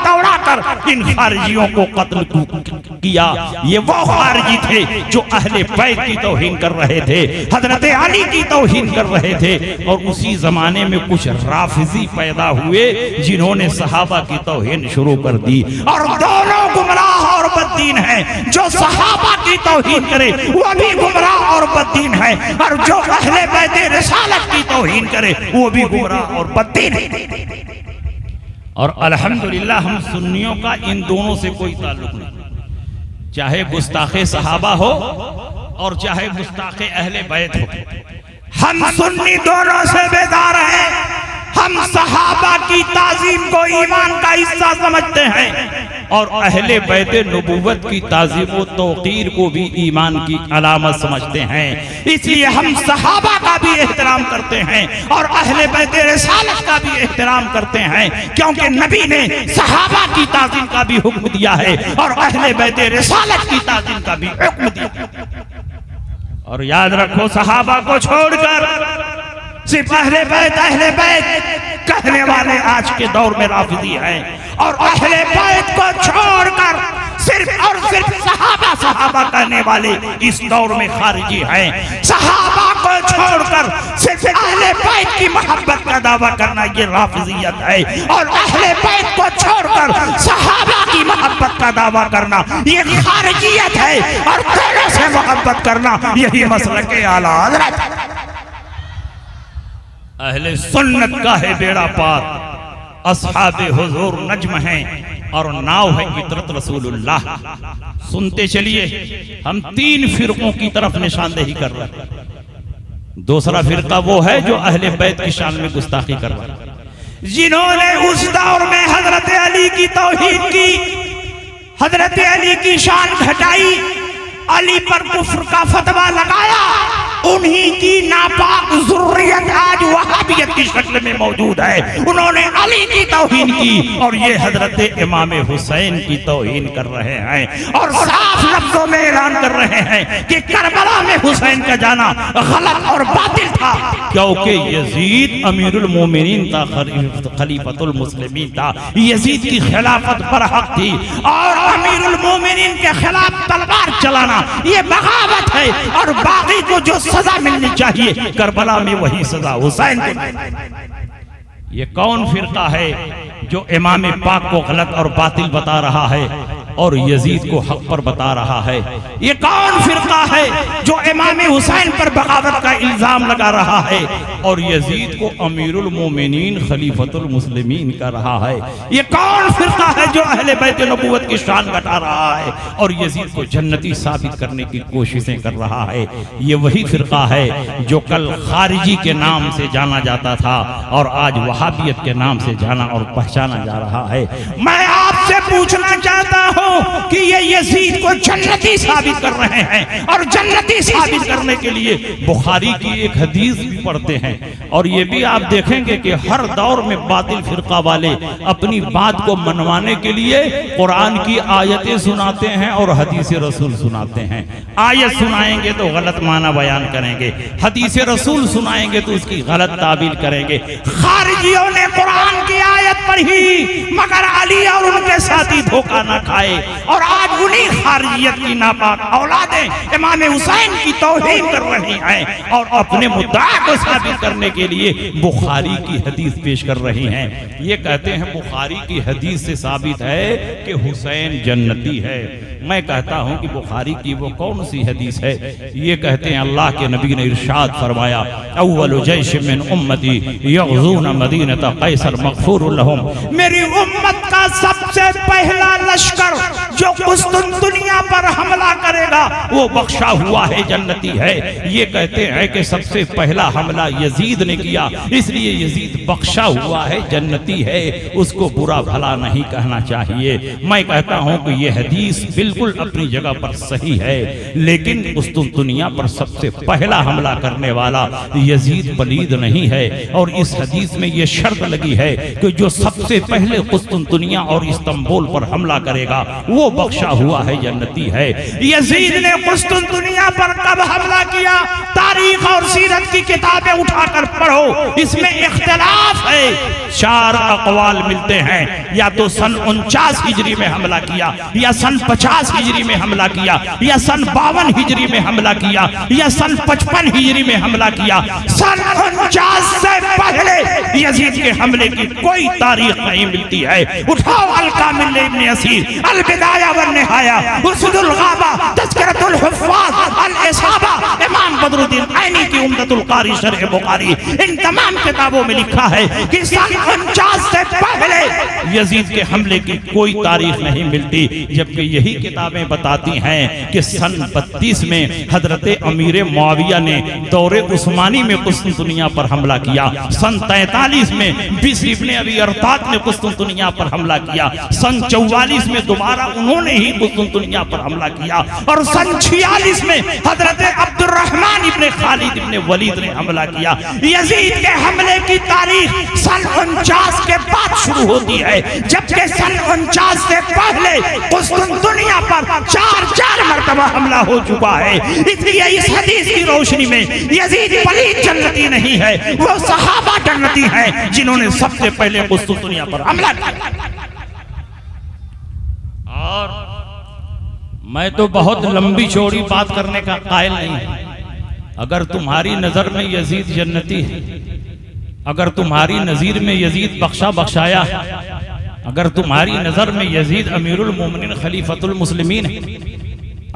कर इन खारिजियों को कत्ल किया। ये वो खारिजी थे जो अहले बैत की तौहीन कर रहे थे, हजरत अली की तौहीन कर रहे थे। और उसी जमाने में कुछ राफिजी पैदा हुए जिन्होंने सहाबा की तौहीन शुरू कर दी, और दोनों गुमराह और बददीन हैं। जो सहाबा की तौहीन करे वो भी गुमराह और बददीन है, और जो अहले बैत रिसालत की तौहीन करे वो भी गुमराह और बददीन है। और अल्हम्दुलिल्लाह हम सुन्नियों का इन दोनों से कोई ताल्लुक नहीं, चाहे गुस्ताखे सहाबा हो और चाहे गुस्ताखे अहले बैत हो। हम सुन्नी दोनों से बेदार हैं। हम सहाबा की ताजीम को ईमान का हिस्सा समझते हैं, और अहले बैत नबूवत की ताजीम व तौकीर को भी ईमान की अलामत समझते हैं। इसलिए हम सहाबा का भी एहतराम करते हैं और अहले बैत रिसालत का भी एहतराम करते हैं, क्योंकि नबी ने सहाबा की ताजीम का भी हुक्म दिया है और अहले बैत रिसालत की ताजीम का भी हुक्म दिया। और याद रखो, सहाबा को छोड़कर सिर्फ अहले बैत कहने वाले आज के दौर में राफिदी हैं, और अहले बैत को छोड़कर सिर्फ और सिर्फ सहाबा कहने वाले इस दौर में खारिजी हैं। सहाबा को छोड़कर सिर्फ अहले बैत की मोहब्बत का दावा करना ये राफिजियत है, और अहले बैत को छोड़कर सहाबा की मोहब्बत का दावा करना ये खारिजियत है, और दोनों से मोहब्बत करना यही मसलक आला हज़रत अहले सुन्नत का है बेड़ा पार। अस्हाबे हुजूर नज्म हैं और नाव है इतरत रसूलुल्लाह। सुनते चलिए, हम 3 फिरकों की तरफ निशानदेही कर रहे हैं। दूसरा फिरका वो है जो अहले बैत की शान में गुस्ताखी कर रहा है, जिन्होंने उस दौर में हजरत अली की तौहीन की, हजरत अली की शान घटाई, अली पर कुफ्र का फतवा लगाया। उन्हीं की नापाक ज़ुर्रियत आज वहाबियत की शक्ल में मौजूद है। उन्होंने अली की तौहीन की और ये हजरत इमाम हुसैन की तौहीन कर रहे हैं, और साफ लफ्जों में ऐलान कर रहे हैं कि करबला में हुसैन का जाना गलत और बातिल था, क्योंकि यजीद अमीरुल मोमिनीन था, खलीफतुल मुस्लिमीन था। यजीद की खिलाफत पर हक थी, और अमीरुल मोमिनीन के खिलाफ तलवार चलाना ये बगावत है, और बागी को जो सजा मिलनी चाहिए करबला में वही सजा हुसैन को। ये कौन फिरका है जो इमाम पाक को गलत और बातिल बता रहा है? और यजीद को हक पर बता रहा है। ये कौन फिरका है जो इमाम हुसैन पर बगावत का इल्जाम लगा रहा है और यजीद को अमीरुल मोमिनीन खलीफतुल मुस्लिमीन कर रहा है? ये कौन फिरका है जो अहले बैत नबूवत की शान घटा रहा है और यजीद को जन्नती साबित करने की कोशिशें कर रहा है? ये वही फिरका है जो कल खारिजी के नाम से जाना जाता था और आज वहाबियत के नाम से जाना और पहचाना जा रहा है। मैं आपसे पूछना चाहता हूं कि ये यजीद को जन्नती साबित कर रहे हैं और जन्नती साबित करने के लिए बुखारी की एक हदीस भी पढ़ते हैं। और ये भी आप देखेंगे कि हर दौर में बातिल फिरका वाले अपनी बात को मनवाने के लिए कुरान की आयतें सुनाते हैं और हदीस रसूल सुनाते हैं। आयत सुनाएंगे तो गलत माना बयान करेंगे, हदीस रसूल सुनाएंगे तो उसकी गलत ताबील करेंगे। खारिजियों ने कुरान की आयत पर ही मगर अली और उनके साथी धोखा न खाए और आज उन्हीं खारिजियत की नापाक औलादें इमाम हुसैन की तौहीन कर रही हैं और अपने मुद्दा को साबित करने के लिए बुखारी की हदीस पेश कर रही हैं। ये कहते हैं बुखारी की हदीस से साबित है कि हुसैन जन्नती है। मैं कहता हूं कि बुखारी की वो कौन सी हदीस है? ये कहते हैं अल्लाह के नबी ने इरशाद फरमाया, अव्वलु जैश मिन उम्मती यग़ज़ून मदीनत कैसर मग़फ़ूरुन लहुम। मेरी उम्मत का सबसे पहला लश्कर जो कुस्तुनतुनिया पर हमला करेगा वो बख्शा हुआ है, जन्नती है। ये कहते हैं कि सबसे पहला हमला यजीद ने किया, इसलिए यजीद बख्शा हुआ है, जन्नती है, उसको बुरा भला नहीं कहना चाहिए। मैं कहता हूं कि ये हदीस बिल्कुल अपनी जगह पर सही है, लेकिन कुस्तुनतुनिया पर सबसे पहला हमला करने वाला यजीद पलीद नहीं है। और इस हदीस में यह शर्त लगी है कि जो सबसे पहले कुस्तुनतुनिया और इस्तांबुल पर हमला करेगा वो बख्शा हुआ है, जन्नती है। यजीद ने कुस्तुनतुनिया पर कब हमला किया? तारीख और सीरत की किताबें उठाकर पढ़ो, इसमें इख्तिलाफ है। 4 अक़वाल मिलते हैं, या तो सन 49 हिजरी में हमला किया, या सन 50 हिजरी में हमला किया, या सन 52 हिजरी में हमला किया, या सन 55 हिजरी में हमला किया। सन 49 से पहले यजीद के हमले की कोई तारीख नहीं मिलती है। उठाओ अल-कामिल इब्न असीर, अल-बिदाया वन-निहाया, उसदुल गाबा, तज़किरतुल हुफ़्फ़ाज़, अल-इसाबा, इमाम बदरुद्दीन ऐनी की उम्दतुल क़ारी शरह बुखारी, इन तमाम किताबों में लिखा है कि सन 49 से पहले यजीद के हमले की कोई तारीख नहीं मिलती, जबकि यही किताबें बताती हैं कि सन 32 में हजरत अमीर मुआविया ने दौरे उस्मानी में कुस्तुनतुनिया पर हमला किया। सन 43 में बिश्र इब्न अबी अरतात ने कुस्तुनतुनिया पर हमला किया। सन 44 में दोबारा उन्होंने ही कुस्तुनतुनिया पर हमला किया और सन 46 में हजरत अब्दुर्रहमान इब्न खालिद इब्न वलीद ने हमला किया। यजीद के हमले की तारीख सन 49 के बाद शुरू होती है, जबकि सन 49 से पहले कुस्तुनतुनिया पर 4 मरतबा हमला हो चुका है। इसलिए इस हदीस की रोशनी में यजीद पलीद जन्नती नहीं है, वो सहाबा जन्नती हैं जिन्होंने सबसे पहले कुस्तुनतुनिया पर हमला किया। और मैं तो बहुत लंबी चौड़ी बात करने का कायल नहीं हूं। अगर तुम्हारी नजर में यजीद जन्नती है, अगर तुम्हारी नजीर में यजीद बख्शाया, अगर तुम्हारी नजर में यजीद अमीरुल मोमिनीन खलीफतुल मुस्लिमीन है,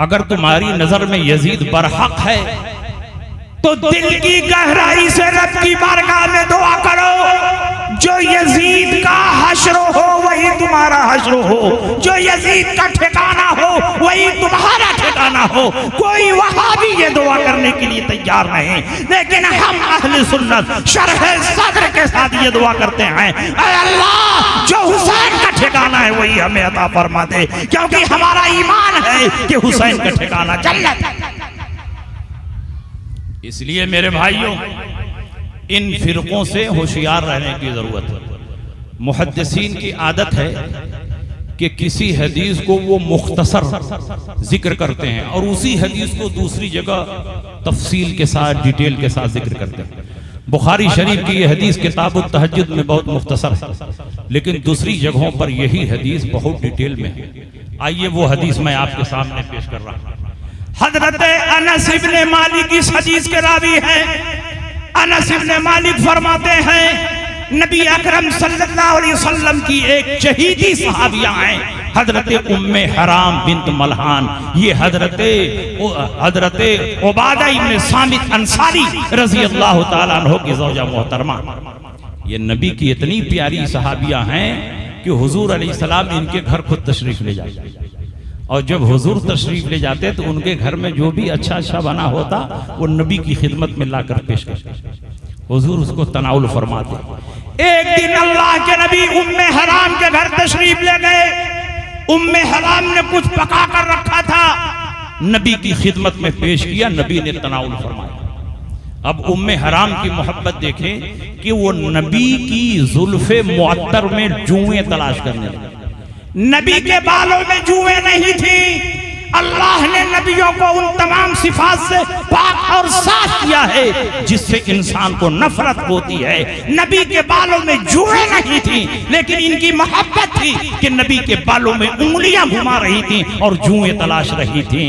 अगर तुम्हारी नजर में यजीद बरहक है, तो दिल की गहराई से रब की बारगाह में दुआ करो, जो यजीद का हश्र हो वही तुम्हारा हश्र हो, जो यजीद का ठिकाना हो वही तुम्हारा ठिकाना हो। कोई वहाबी ये दुआ करने के लिए तैयार नहीं, लेकिन हम अहले सुन्नत शरह सद्र के साथ ये दुआ करते हैं, ऐ अल्लाह जो हुसैन का ठिकाना है वही हमें अता फरमा दे, क्योंकि हमारा ईमान है कि हुसैन का ठिकाना जन्नत है। इसलिए मेरे भाइयों, इन फिरकों से होशियार रहने की जरूरत है। मुहद्दिसीन की आदत है कि किसी हदीस को वो मुख्तसर जिक्र करते हैं और उसी हदीस को दूसरी जगह तफसील के साथ, डिटेल के साथ जिक्र करते हैं। बुखारी शरीफ की ये हदीस किताबुत तहज्जुद में बहुत मुख्तसर है, लेकिन दूसरी जगहों पर यही हदीस बहुत डिटेल में है। आइए वो हदीस मैं आपके सामने पेश कर रहा हूँ। हजरत अनस इब्ने मालिक इस हदीस के रावी हैं। अनस इब्ने मालिक फरमाते हैं, नबी अकरम सल्लल्लाहु अलैहि वसल्लम की एक चहीती सहाबिया हैं हजरत उम्मे हराम बिन्त मलहान, ये हजरत उबादा इब्न सामित अंसारी रजी अल्लाह ताला अन्हु की ज़ौजा मोहतरमा। ये नबी की इतनी प्यारी सहाबियां हैं कि हुजूर अलैहिस्सलाम इनके घर खुद तशरीफ ले जाते, और जब हुजूर तशरीफ ले जाते तो उनके घर में जो भी अच्छा अच्छा बना होता वो नबी की खिदमत में लाकर पेश करते, हुजूर उसको तनाउल फरमाते। एक दिन अल्लाह के नबी उम्मे हराम के घर तशरीफ ले गए। उम्मे हराम ने कुछ पका कर रखा था, नबी की खिदमत में पेश किया, नबी ने तनाउल फरमाया। अब उम्मे हराम की मोहब्बत देखें कि वो नबी की जुल्फे मुअत्तर में जुएं तलाश करने लगे। नबी के बालों में जुएं नहीं थी, अल्लाह ने नबियों को उन तमाम सिफात से पाक और साफ किया है जिससे इंसान को नफरत होती है। नबी के बालों में जुएं नहीं थी, लेकिन इनकी मोहब्बत थी कि नबी के बालों में उंगलियां घुमा रही थी और जुएं तलाश रही थी।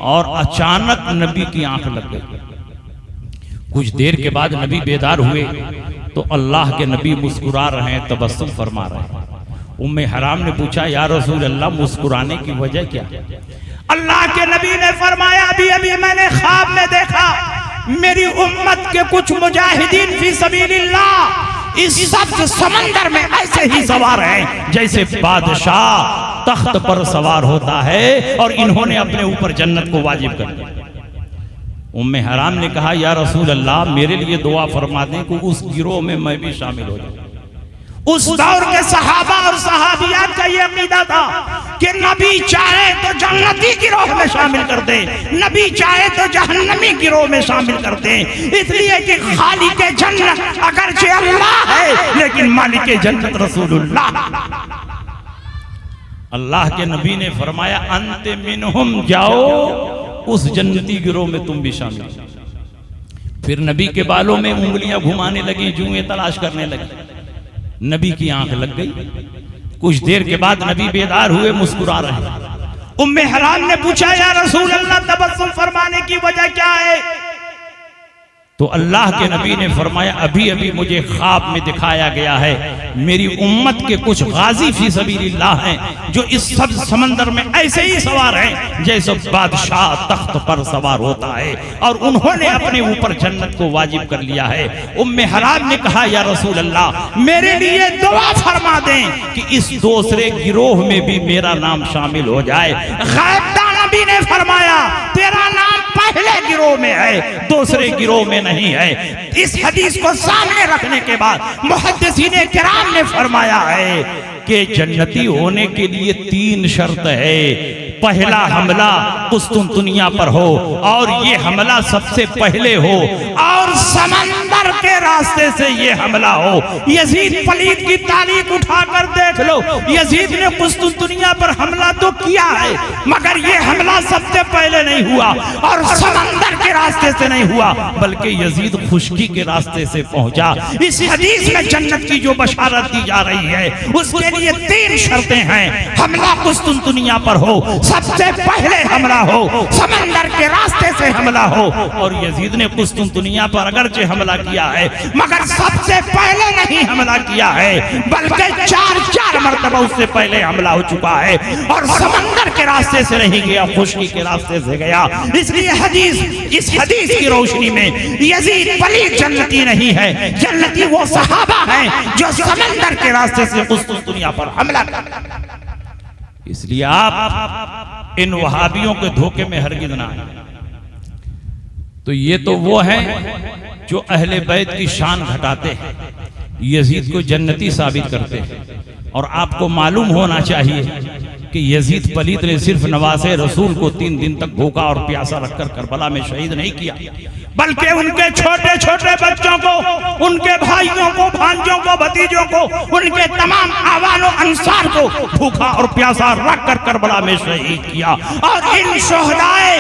और अचानक नबी की आंख लग गई। कुछ देर के बाद नबी बेदार हुए तो अल्लाह के नबी मुस्कुरा रहे हैं, तबस्सुम फरमा रहे हैं। उम्मे हराम ने पूछा, या रसूल अल्लाह, मुस्कुराने की वजह क्या? अल्लाह के नबी ने फरमाया, अभी अभी मैंने ख्वाब में देखा मेरी उम्मत के कुछ मुजाहिदीन फी सबीलिल्लाह इस सब्ज समंदर में ऐसे ही सवार हैं जैसे बादशाह तख्त पर सवार होता है, और इन्होंने अपने ऊपर जन्नत को वाजिब कर दिया। उम्मे हराम ने कहा, या रसूल अल्लाह, मेरे लिए दुआ फरमा दें कि उस गिरोह में मैं भी शामिल हो जाऊं। उस दौर के सहाबा और सहाबियात का यह अकीदा था कि नबी चाहे तो जन्नती गिरोह में शामिल कर दे, नबी चाहे तो जहन्नमी गिरोह में शामिल कर दे, इसलिए कि खालिक जन्नत अगरचे अल्लाह है लेकिन मालिक जन्नत रसूलुल्लाह। अल्लाह के नबी ने फरमाया, अंत मिनहुम, जाओ उस जन्नती गिरोह में तुम भी शामिल। फिर नबी के बालों में उंगलियां घुमाने लगी, जुएं तलाश करने लगी। नबी की आंख लग गई। कुछ देर के बाद नबी बेदार हुए, मुस्कुरा रहे। उम्मे हराम ने पूछा, या रसूल अल्लाह, तबस्सुम फरमाने की वजह क्या है? तो अल्लाह के नबी ने फरमाया, अभी अभी मुझे ख्वाब में दिखाया गया है मेरी उम्मत के कुछ गाजी फी सबीलिल्लाह हैं जो इस सब समंदर में ऐसे ही सवार हैं जैसे बादशाह तख्त पर सवार होता है, और उन्होंने अपने ऊपर जन्नत को वाजिब कर लिया है। उम्मे हराम ने कहा, या रसूल अल्लाह, मेरे लिए दुआ फरमा दें कि इस दूसरे गिरोह में भी मेरा नाम शामिल हो जाए। गैब नबी ने फरमाया, तेरा नाम पहले गिरोह में है, दूसरे गिरोह में नहीं है। इस हदीस को सामने रखने के बाद मुहद्दिसीने किराम ने फरमाया है कि जन्नती होने के लिए 3 शर्त है। पहला हमला कुस्तुनतुनिया पर हो, और ये हमला सबसे पहले हो, और समंदर के रास्ते से ये हमला हो। यजीद पलीद की तारीख उठाकर देख लो, यजीद ने कुस्तुनतुनिया पर हमला तो किया है, मगर ये हमला सबसे पहले नहीं हुआ और समंदर के रास्ते से नहीं हुआ, बल्कि यजीद खुशकी के रास्ते से पहुंचा। इस हदीस में जन्नत की जो बशारत दी जा रही है उसके लिए 3 शर्तें हैं। हमला कुस्तुनतुनिया पर हो, सबसे पहले हमला हो, समंदर के रास्ते से हमला हो, और यजीद ने कुस्तुनतुनिया पर अगरचे हमला किया है मगर सबसे पहले नहीं हमला किया है, बल्कि 4 मरतबा उससे पहले हमला हो चुका है, और समंदर के रास्ते से नहीं गया, खुशकी के रास्ते से गया। इसलिए इस हदीस की रोशनी में यजीद पलीद जन्नती नहीं है, जन्नती वो सहाबा हैं जो समंदर के रास्ते से कुस्तुनतुनिया पर हमला कर। इसलिए आप इन वहाबियों के धोखे में हरगिज़ ना आए। तो ये तो वो हैं जो अहले बैत की शान घटाते हैं, यजीद को जन्नती साबित करते हैं। और आपको मालूम होना चाहिए कि यजीद पलीद ने सिर्फ नवासे रसूल को 3 दिन तक भूखा और प्यासा रखकर करबला में शहीद नहीं किया, बल्कि उनके छोटे छोटे बच्चों को, उनके भाइयों को, भांजों को, भतीजों को, उनके तमाम आवानो अंसार को भूखा और प्यासा रखकर करबला में शहीद किया। और इन शोहदाए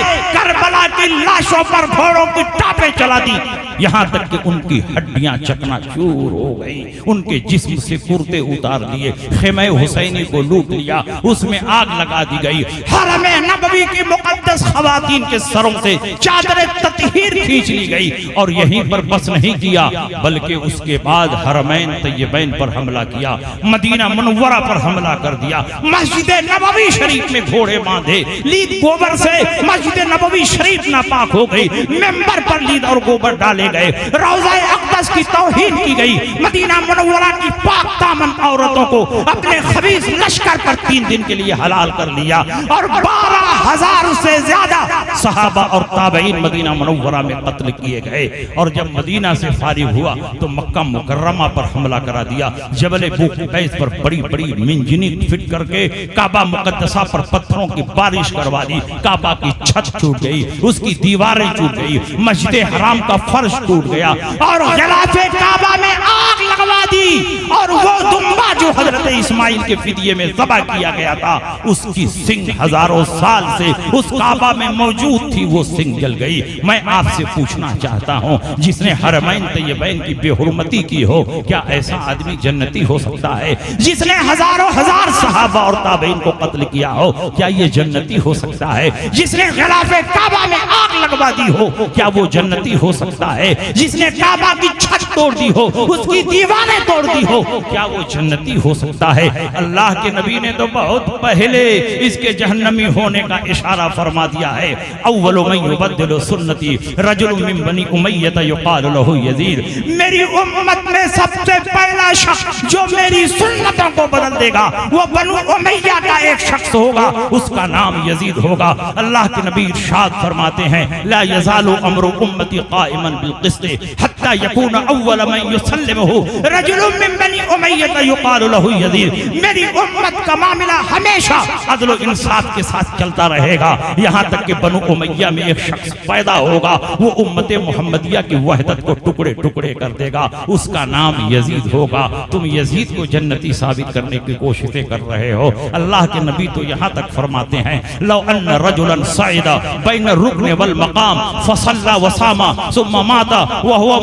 करबला की लाशों पर घोड़ों की टापें चला दी, यहाँ तक कि उनकी हड्डियां चकनाचूर हो गई, उनके जिस्म से कुर्ते उतार दिए, खेमे हुसैनी को लूट लिया, उसमें आग लगा दी गई। हरम नबवी की मुकद्दस खवातीन के सरों से चादरें ततहीर खींच ली गई। और यहीं पर बस नहीं किया, बल्कि उसके बाद हरमैन तैयबैन पर हमला किया, मदीना मुनव्वरा पर हमला कर दिया, मस्जिद नबवी शरीफ में घोड़े बांधे, लीद गोबर से मस्जिद नबवी शरीफ नापाक हो गई, मेंबर पर लीद और गोबर डाले गए, रोज़ा अक़दस की तौहीन की गई, मदीना मुनव्वरा की पाक दामन औरतों को अपने खबीस लश्कर पर 3 दिन के लिए हलाल कर लिया और 12,000 से ज्यादा सहाबा और ताबईन मदीना मुनव्वरा में कत्ल किए गए। और जब मदीना से फारिग हुआ तो मक्का मुकर्रमा पर हमला करा दिया, जबल बुक़ैस पर बड़ी बड़ी मिंजनीक फिट करके काबा मुकद्दसा पर पत्थरों की बारिश करवा दी, काबा की छत टूट गई, उसकी दीवारें टूट गई, मस्जिद हराम का फर्श टूट गया और गिलाफे काबा में आग लगवा दी। और वो दुम्बा जो हजरत इस्माइल के फिदिये में ज़बह किया गया था, उसकी सिंग हजारों साल से उस काबा में मौजूद थी, वो सिंग जल गई। मैं आपसे पूछना चाहता हूँ, जिसने हरमैन तैयबैन की बेहुरमती की हो, क्या ऐसा आदमी जन्नती हो सकता है? जिसने हजारों हजार सहाबा और ताबईन को कत्ल किया हो, क्या ये जन्नती हो सकता है? जिसने गिलाफे काबा में आग लगवा दी हो, क्या वो जन्नती हो सकता है? जिसने काबा की छत तोड़ दी हो, उसकी दीवारें तोड़ दी हो, क्या वो जन्नती हो सकता है? अल्लाह के नबी ने तो बहुत पहले इसके जहन्नमी होने का इशारा फरमा दिया है। अव्वलु मन युबद्दिलु सुन्नती रजुलुम मिन बनी उमय्यत युक़ालु लहु यज़ीद। मेरी उम्मत में सबसे पहला शख्स जो मेरी सुन्नतों को बदल देगा, वो बनु उमय्या का एक शख्स होगा, उसका नाम यजीद होगा। अल्लाह के नबी इरशाद फरमाते हैं, ला यज़ालु अम्रु उम्मती क़ाइमन बिल क़िस्त हत्ता यकून अव्वल मन युसल्लिमुहु रजुलुम मिन बनी उमय्यत युक़ालु लहु यज़ीद। मेरी उम्मत का मामला हमेशा अदल और इंसाफ के साथ चलता रहेगा, यहाँ तक कि बनु उमय्या में एक शख्स पैदा होगा, वो उम्मत मुहम्मदिया की वहदत को टुकड़े टुकड़े कर देगा, उसका नाम यजीद होगा। तुम यजीद को जन्नती साबित करने की कोशिशें कर रहे हो। अल्लाह के नबी तो यहाँ तक फरमाते हैं, लौ अन्न रजुलन साइदा बैन रुकन वल मकाम फसल्ला वसामा सुम्मा माता व हुवा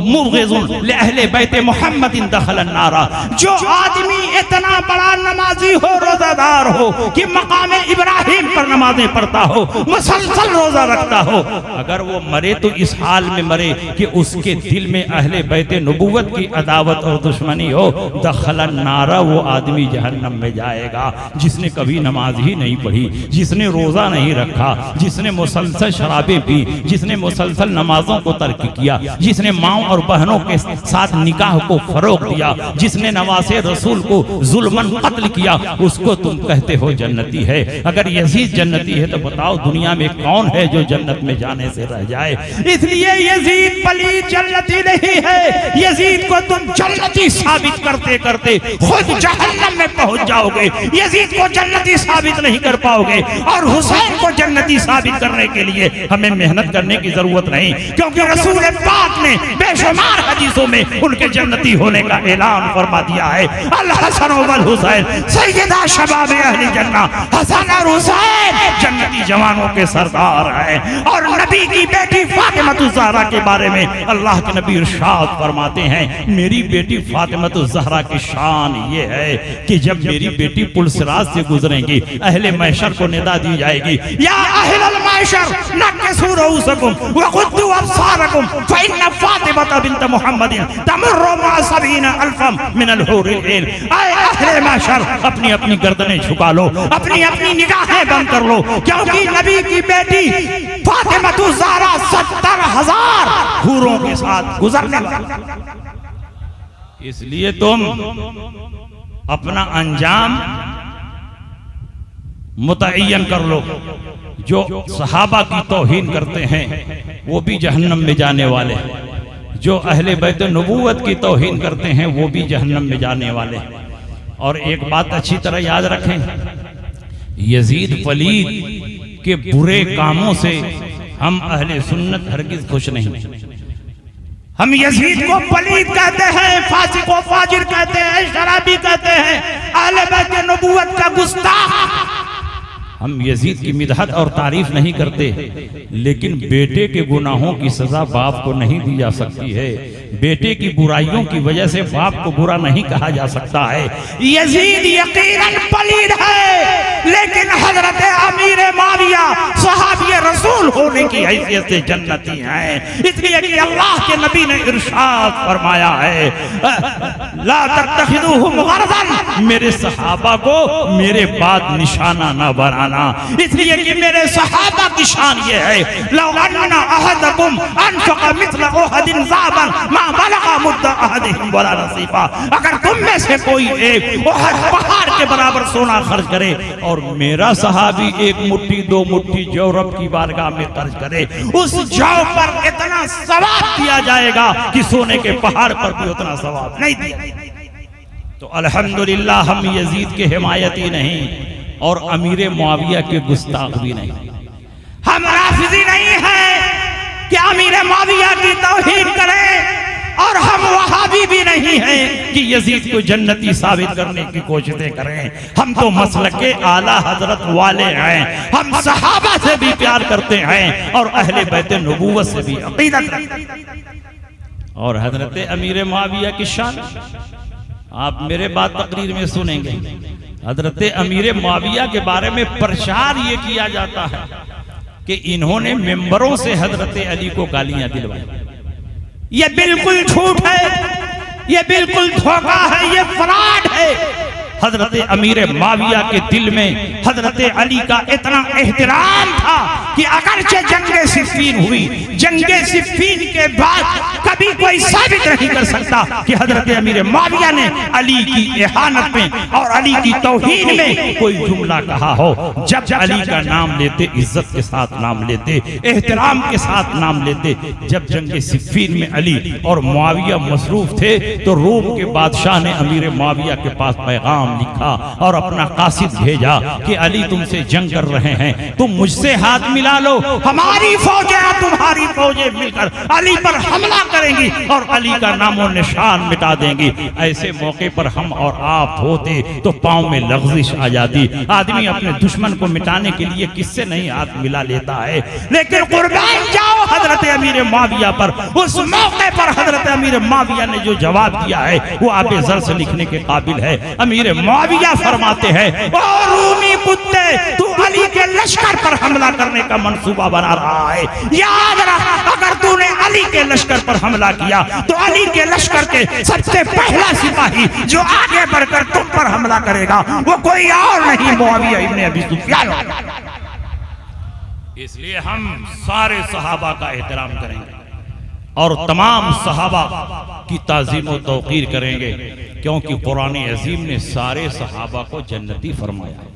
मुबग़िज़ुन li अहले बैत मुहम्मदिन दखल अन्नारा। जो आदमी इतना बड़ा नमाजी हो, रोजादार हो कि मकाम इब्राहिम पर नमाजें पढ़ता हो, मुसलसल रोजा रखता हो, अगर वो मरे तो इस हाल में मरे कि उसके दिल में अहले बैत नबुव्वत की अदावत और दुश्मनी हो, दखल अन्नारा, वो आदमी जहन्नम में जाएगा। जिसने कभी नमाज ही नहीं पढ़ी, जिसने रोजा नहीं रखा, जिसने मुसलसल शराबें पी, जिसने मुसलसल नमाजों को तर्क किया, जिसने माँ और बहनों के साथ निकाह को फरोग दिया, जिसने नवासे रसूल को जुल्मन कत्ल किया, उसको तुम कहते हो जन्नती है। अगर यजीद जन्नती है तो बताओ दुनिया में कौन है जो जन्नत में जाने से रह जाए? इसलिए यजीद पलीद जन्नती नहीं है। यजीद को तुम जन्नती साबित करते करते खुद जहन्नम में पहुंच जाओगे। यजीद को जन्नती साबित नहीं कर पाओगे और हुसैन को जन्नती साबित करने के लिए हमें मेहनत करने की जरूरत नहीं, क्योंकि रसूल पाक ने बेशुमार हदीसों में उनके जन्नती होने का ऐलान फरमा दिया है। अल हसन वल हुसैन सैयदा शबाब अहली जन्ना, हसन और हुसैन जन्नती जवानों के सरदार हैं। और नबी की बेटी फातिमा ज़हरा के बारे में अल्लाह के नबी इरशाद फरमाते हैं, मेरी बेटी फातिमा ज़हरा की शान ये है कि जब मेरी बेटी पुलसिरात से गुजरेंगी, अहले महशर को निदा दी जाएगी, या अहलल महशर नक्सू रऊसकुम व गुद्दू अबसारकुम फइन्न फातिमा बिन्त मुहम्मदिन तमुर्रु मा सबीना अल्फम मिनल हुरिल ऐन। ऐ अहले महशर, अपनी अपनी गर्दनें झुका लो, अपनी अपनी निगाहें बंद कर लो, क्योंकि नबी की बेटी फातिमा ज़हरा 70,000 हूरों के साथ गुजरने वाली। इसलिए तुम अपना अंजाम मुतय्यन कर लो। जो सहाबा की तौहीन करते हैं वो भी जहन्नम में जाने वाले, जो अहले बैत नबूवत की तौहीन करते हैं वो भी जहन्नम में जाने वाले। और एक बात अच्छी तरह याद रखें, यजीद पलीद के बुरे कामों से हम अहले सुन्नत हरगिज खुश नहीं। हम यजीद को पलीद कहते हैं, फासिक को फाजिर कहते हैं, शराबी कहते हैं, अहले बैत नबूवत का गुस्ताख हम यजीद की मिदहत और तारीफ नहीं करते, लेकिन बेटे के गुनाहों की सजा बाप को नहीं दी जा सकती है। बेटे की बुराइयों की वजह से बाप को बुरा नहीं कहा जा सकता है। यजीद यकीनन पलीद है, लेकिन हजरत अमीर माविया सहाबी रसूल होने की हैसियत से जन्नती हैं। इसलिए कि अल्लाह के नबी ने इरशाद फरमाया है, ला तत्तखिदूहुम गरदन, मेरे सहाबा को मेरे बाद निशाना ना बनाना। इसलिए कि मेरे सहाबा की शान ये है, लौ अन्ना अहदकुम अनफक़ मिस्ल उहदिन ज़ाबन मा बलग़ मुद्दा अहदिहिम वला नसीफा, अगर तुम में से कोई एक उहद पहाड़ के बराबर सोना खर्च करे और मेरा सहाबी एक मुट्ठी दो मुट्ठी जौ रब की बारगाह में खर्च करे, उस जौ पर इतना सवाब दिया जाएगा कि सोने के पहाड़ पर भी उतना सवाब नहीं दिया। तो अल्हम्दुलिल्लाह हम यजीद के हिमायती नहीं और अमीर मुआविया के गुस्ताख भी नहीं। हम राफिजी नहीं हैं कि अमीर मुआविया की तौहीन करें, और हम वहाबी भी नहीं हैं कि यजीद को जन्नती साबित करने की कोशिशें करें। हम तो मसलक के आला हजरत वाले हैं। हम सहाबा से भी प्यार करते हैं और अहले बैत नबूवत से भी अकीदत रखते हैं। और हजरत अमीर मुआविया की शान आप मेरे बात तकरीर में सुनेंगे। हजरत अमीर मुआविया के बारे में प्रचार ये किया जाता है कि इन्होंने मेंबरों से हजरत अली को गालियां दिलवाई। ये बिल्कुल झूठ है, ये बिल्कुल धोखा है, ये फ्रॉड है। हजरत अमीर मुआविया के दिल में हजरत अली का इतना एहतराम था कि अगरचे जंगे सिफ़ीन हुई, जंगे सिफ़ीन के बाद कभी कोई साबित नहीं कर सकता कि हजरत अमीर मुआविया ने अली की इहानत में और अली की तौहीन में कोई जुमला कहा हो। जब अली का नाम लेते, इज्जत के साथ नाम लेते, एहतराम के साथ नाम लेते। जब जंगे सिफ़ीन में अली और मुआविया मसरूफ थे तो रोम के बादशाह ने अमीर मुआविया के पास पैगाम लिखा और अपना कासिद भेजा कि अली तुमसे जंग कर रहे हैं, तुम मुझसे हाथ मिला लो, हमारी फौजें तुम्हारी फौजें मिलकर अली पर हमला करेंगी और अली का नामो निशान मिटा देंगी। ऐसे मौके पर हम और आप होते तो पांव में लग़ज़िश आ जाती। आदमी अपने दुश्मन को मिटाने के लिए किससे नहीं हाथ मिला लेता है। लेकिन कुर्बान जाओ हजरत अमीर मुआविया पर। उस मौके पर हजरत अमीर मुआविया ने जो जवाब दिया है वो आगे ज़र से लिखने के काबिल है। अमीर मुआविया फरमाते हैं, ओ रूमी कुत्ते, तू अली के लश्कर पर हमला करने का मंसूबा बना रहा है। याद रख, अगर तूने अली के लश्कर पर हमला किया तो अली के लश्कर के सबसे पहला सिपाही जो आगे बढ़कर तुम पर हमला करेगा वो कोई और नहीं, मुआविया इब्न अबी सुफियान। इसलिए हम सारे सहाबा का एहतराम करेंगे और तमाम सहाबा की ताज़ीम व तौक़ीर करेंगे, क्योंकि कुरान अज़ीम ने सारे सहाबा को जन्नती फरमाया।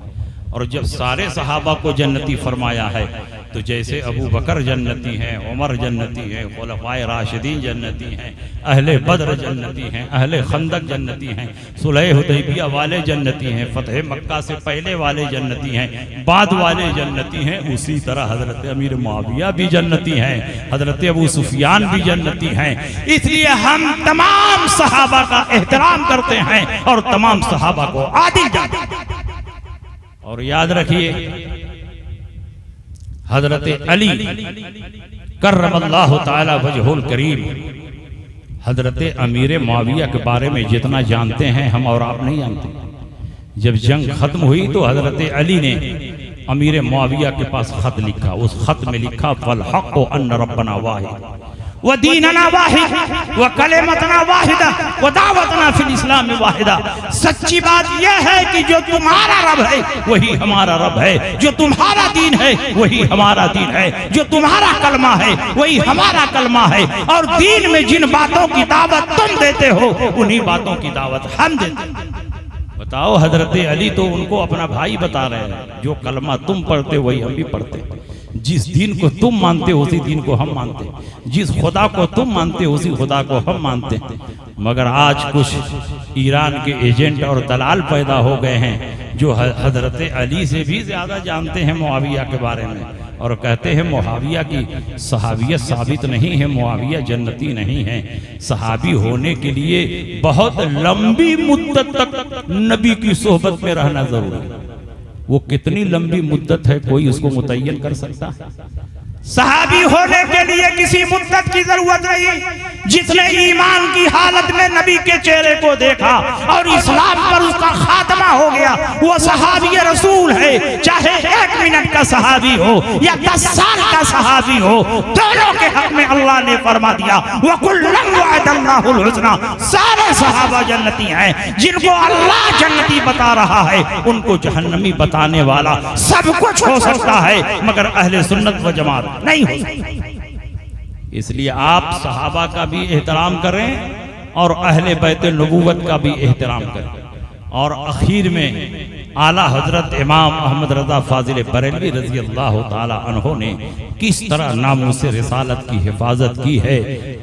और जब सारे सहाबा को जन्नती फरमाया है तो जैसे अबू बकर जन्नती हैं, उमर जन्नती हैं, खुलफ़ाए राशिदीन जन्नती हैं, अहले बद्र जन्नती हैं, अहले खंदक जन्नती हैं, सुलह हुदैबिया वाले जन्नती हैं, फ़तह मक्का से पहले वाले जन्नती हैं, बाद वाले जन्नती हैं, उसी तरह हज़रत अमीर मुआविया भी जन्नती हैं, हज़रत अबू सुफियान भी जन्नती हैं। इसलिए हम तमाम सहाबा का एहतराम करते हैं और तमाम सहाबा को आदिल जानते हैं। और याद रखिए, हजरत अली कर्रमल्लाहु ताला वजहुल करीम हजरत अमीर मुआविया के बारे में जितना जानते हैं हम और आप नहीं जानते। जब जंग खत्म हुई तो हजरत अली ने अमीर मुआविया के पास खत लिखा। उस खत में लिखा, वल हक़्क़ु अन्न रब्बना वाहिद व दीनना वाहिद व कलिमतना वाहिदा व दावतना फिल इस्लाम वाहिदा। सच्ची बात यह है कि जो तुम्हारा रब है वही हमारा रब है, जो तुम्हारा दीन है वही हमारा दीन है, जो तुम्हारा कलमा है वही हमारा कलमा है, और दीन में जिन बातों की दावत तुम देते हो उन्हीं बातों की दावत हम देते हैं। बताओ, हजरत अली तो उनको अपना भाई बता रहे हैं। जो कलमा तुम पढ़ते वही हम भी पढ़ते, जिस दीन को तुम मानते उसी दीन को हम मानते, जिस खुदा को तुम मानते उसी खुदा को हम मानते। मगर आज कुछ ईरान के एजेंट और दलाल पैदा हो गए हैं जो हजरत अली से भी ज़्यादा जानते हैं मुआविया के बारे में, और कहते हैं मुआविया की सहाबियत साबित नहीं है, मुआविया जन्नती नहीं है। सहाबी होने के लिए बहुत लंबी मुद्दत तक नबी की सोहबत में रहना जरूरी है। वो कितनी लंबी मुद्दत है, कोई उसको मुतय्यन कर सकता है? सहाबी होने के लिए किसी मुद्दत की जरूरत नहीं। जिसने ईमान की हालत में नबी के चेहरे को देखा और इस्लाम पर उसका खात्मा हो गया, वो सहाबी रसूल है। चाहे 1 मिनट का सहाबी हो या 10 साल का सहाबी हो, दोनों के हक में अल्लाह ने फरमा दिया वकुल्लन वअदल्लाहुल हुस्ना। सारे सहाबा जन्नती हैं। जिनको अल्लाह जन्नती बता रहा है उनको जहन्नमी बताने वाला सब कुछ हो सकता है, मगर अहले सुन्नत व जमात नहीं हो सकती। इसलिए आप सहाबा का भी एहतराम करें और अहले बैत नबूवत का भी एहतराम करें। और आखिर में आला हजरत इमाम अहमद रजा फाजिल बरेलवी रजी अल्लाह ताला अन्हो ने किस तरह नामूस रिसालत की हिफाजत की है।